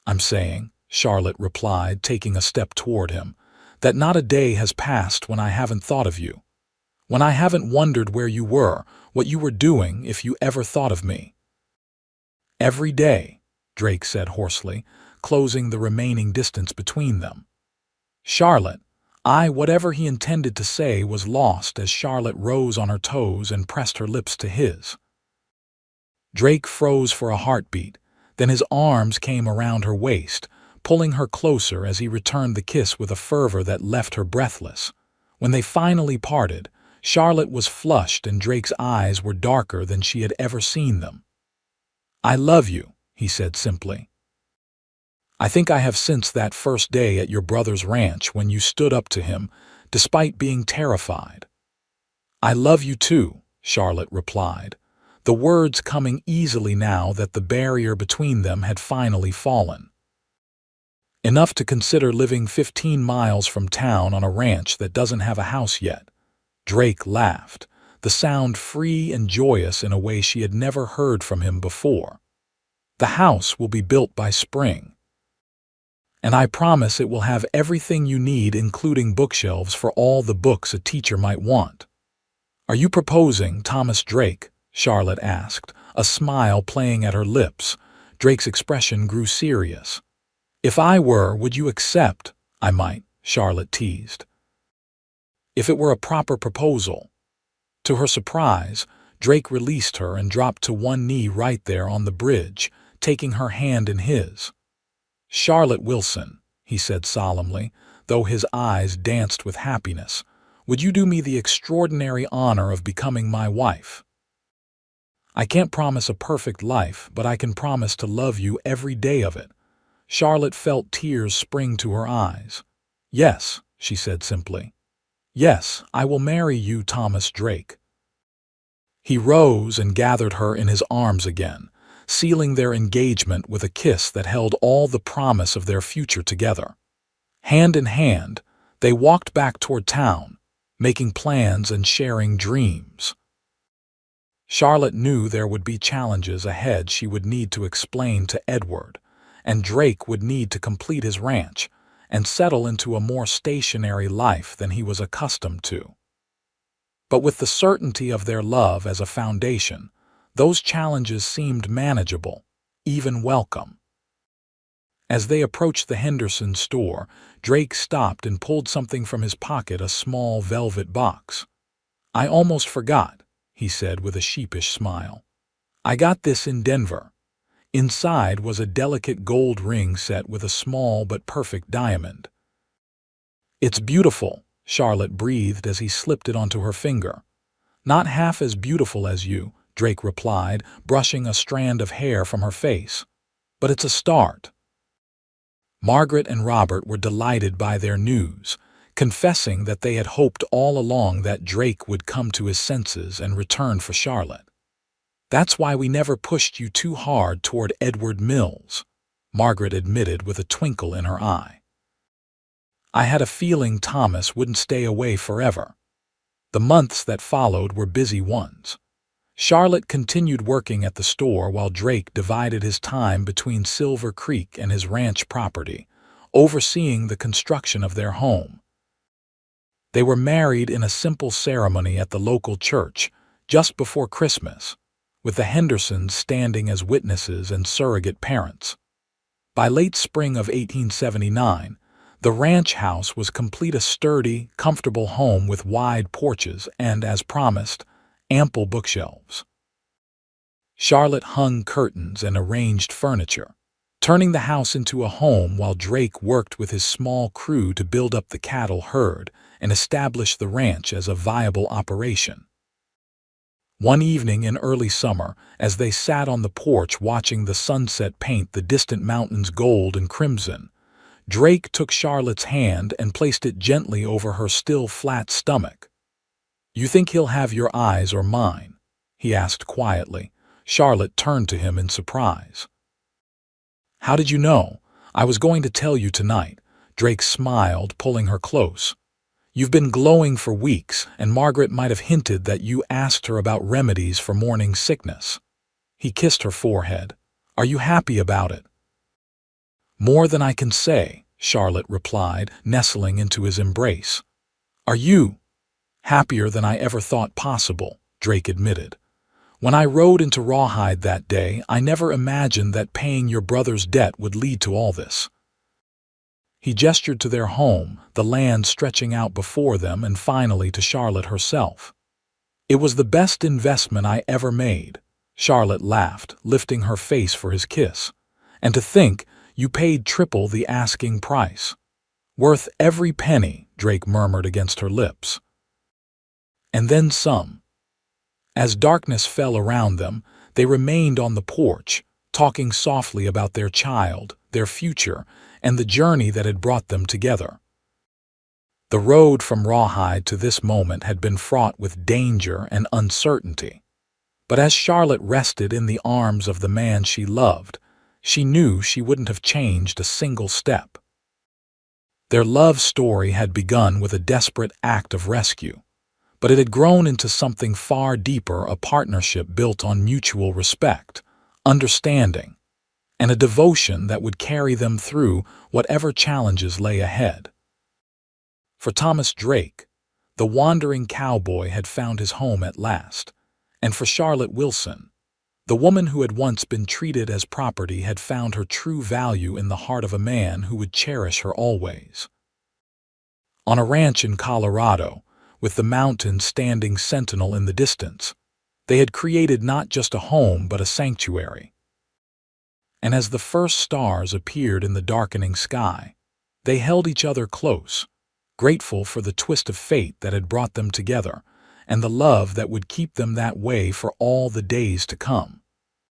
"I'm saying," Charlotte replied, taking a step toward him, "that not a day has passed when I haven't thought of you. When I haven't wondered where you were, what you were doing, if you ever thought of me." "Every day," Drake said hoarsely, closing the remaining distance between them. "Charlotte, Whatever he intended to say was lost as Charlotte rose on her toes and pressed her lips to his. Drake froze for a heartbeat, then his arms came around her waist, pulling her closer as he returned the kiss with a fervor that left her breathless. When they finally parted, Charlotte was flushed and Drake's eyes were darker than she had ever seen them. "I love you," he said simply. "I think I have since that first day at your brother's ranch when you stood up to him, despite being terrified." "I love you too," Charlotte replied, the words coming easily now that the barrier between them had finally fallen. "Enough to consider living 15 miles from town on a ranch that doesn't have a house yet." Drake laughed, the sound free and joyous in a way she had never heard from him before. "The house will be built by spring. And I promise it will have everything you need, including bookshelves for all the books a teacher might want." "Are you proposing, Thomas Drake?" Charlotte asked, a smile playing at her lips. Drake's expression grew serious. "If I were, would you accept?" "I might," Charlotte teased. "If it were a proper proposal." To her surprise, Drake released her and dropped to one knee right there on the bridge, taking her hand in his. "Charlotte Wilson," he said solemnly, though his eyes danced with happiness, "would you do me the extraordinary honor of becoming my wife? I can't promise a perfect life, but I can promise to love you every day of it." Charlotte felt tears spring to her eyes. "Yes," she said simply. "Yes, I will marry you, Thomas Drake." He rose and gathered her in his arms again, sealing their engagement with a kiss that held all the promise of their future together. Hand in hand, they walked back toward town, making plans and sharing dreams. Charlotte knew there would be challenges ahead she would need to explain to Edward, and Drake would need to complete his ranch and settle into a more stationary life than he was accustomed to. But with the certainty of their love as a foundation, those challenges seemed manageable, even welcome. As they approached the Henderson store, Drake stopped and pulled something from his pocket, a small velvet box. "I almost forgot," he said with a sheepish smile. "I got this in Denver." Inside was a delicate gold ring set with a small but perfect diamond. "It's beautiful," Charlotte breathed as he slipped it onto her finger. "Not half as beautiful as you," Drake replied, brushing a strand of hair from her face. "But it's a start." Margaret and Robert were delighted by their news, confessing that they had hoped all along that Drake would come to his senses and return for Charlotte. "That's why we never pushed you too hard toward Edward Mills," Margaret admitted with a twinkle in her eye. "I had a feeling Thomas wouldn't stay away forever." The months that followed were busy ones. Charlotte continued working at the store while Drake divided his time between Silver Creek and his ranch property, overseeing the construction of their home. They were married in a simple ceremony at the local church just before Christmas, with the Hendersons standing as witnesses and surrogate parents. By late spring of 1879, the ranch house was complete, a sturdy, comfortable home with wide porches and, as promised, ample bookshelves. Charlotte hung curtains and arranged furniture, turning the house into a home while Drake worked with his small crew to build up the cattle herd and establish the ranch as a viable operation. One evening in early summer, as they sat on the porch watching the sunset paint the distant mountains gold and crimson, Drake took Charlotte's hand and placed it gently over her still flat stomach. "You think he'll have your eyes or mine?" he asked quietly. Charlotte turned to him in surprise. "How did you know? I was going to tell you tonight." Drake smiled, pulling her close. "You've been glowing for weeks, and Margaret might have hinted that you asked her about remedies for morning sickness." He kissed her forehead. "Are you happy about it?" "More than I can say," Charlotte replied, nestling into his embrace. "Are you?" "Happier than I ever thought possible," Drake admitted. "When I rode into Rawhide that day, I never imagined that paying your brother's debt would lead to all this." He gestured to their home, the land stretching out before them, and finally to Charlotte herself. "It was the best investment I ever made," Charlotte laughed, lifting her face for his kiss. "And to think you paid triple the asking price." "Worth every penny," Drake murmured against her lips. And then some. As darkness fell around them, they remained on the porch, talking softly about their child, their future, and the journey that had brought them together. The road from Rawhide to this moment had been fraught with danger and uncertainty. But as Charlotte rested in the arms of the man she loved, she knew she wouldn't have changed a single step. Their love story had begun with a desperate act of rescue, but it had grown into something far deeper, a partnership built on mutual respect, understanding, and a devotion that would carry them through whatever challenges lay ahead. For Thomas Drake, the wandering cowboy had found his home at last, and for Charlotte Wilson, the woman who had once been treated as property had found her true value in the heart of a man who would cherish her always. On a ranch in Colorado, with the mountains standing sentinel in the distance, they had created not just a home but a sanctuary. And as the first stars appeared in the darkening sky, they held each other close, grateful for the twist of fate that had brought them together and the love that would keep them that way for all the days to come.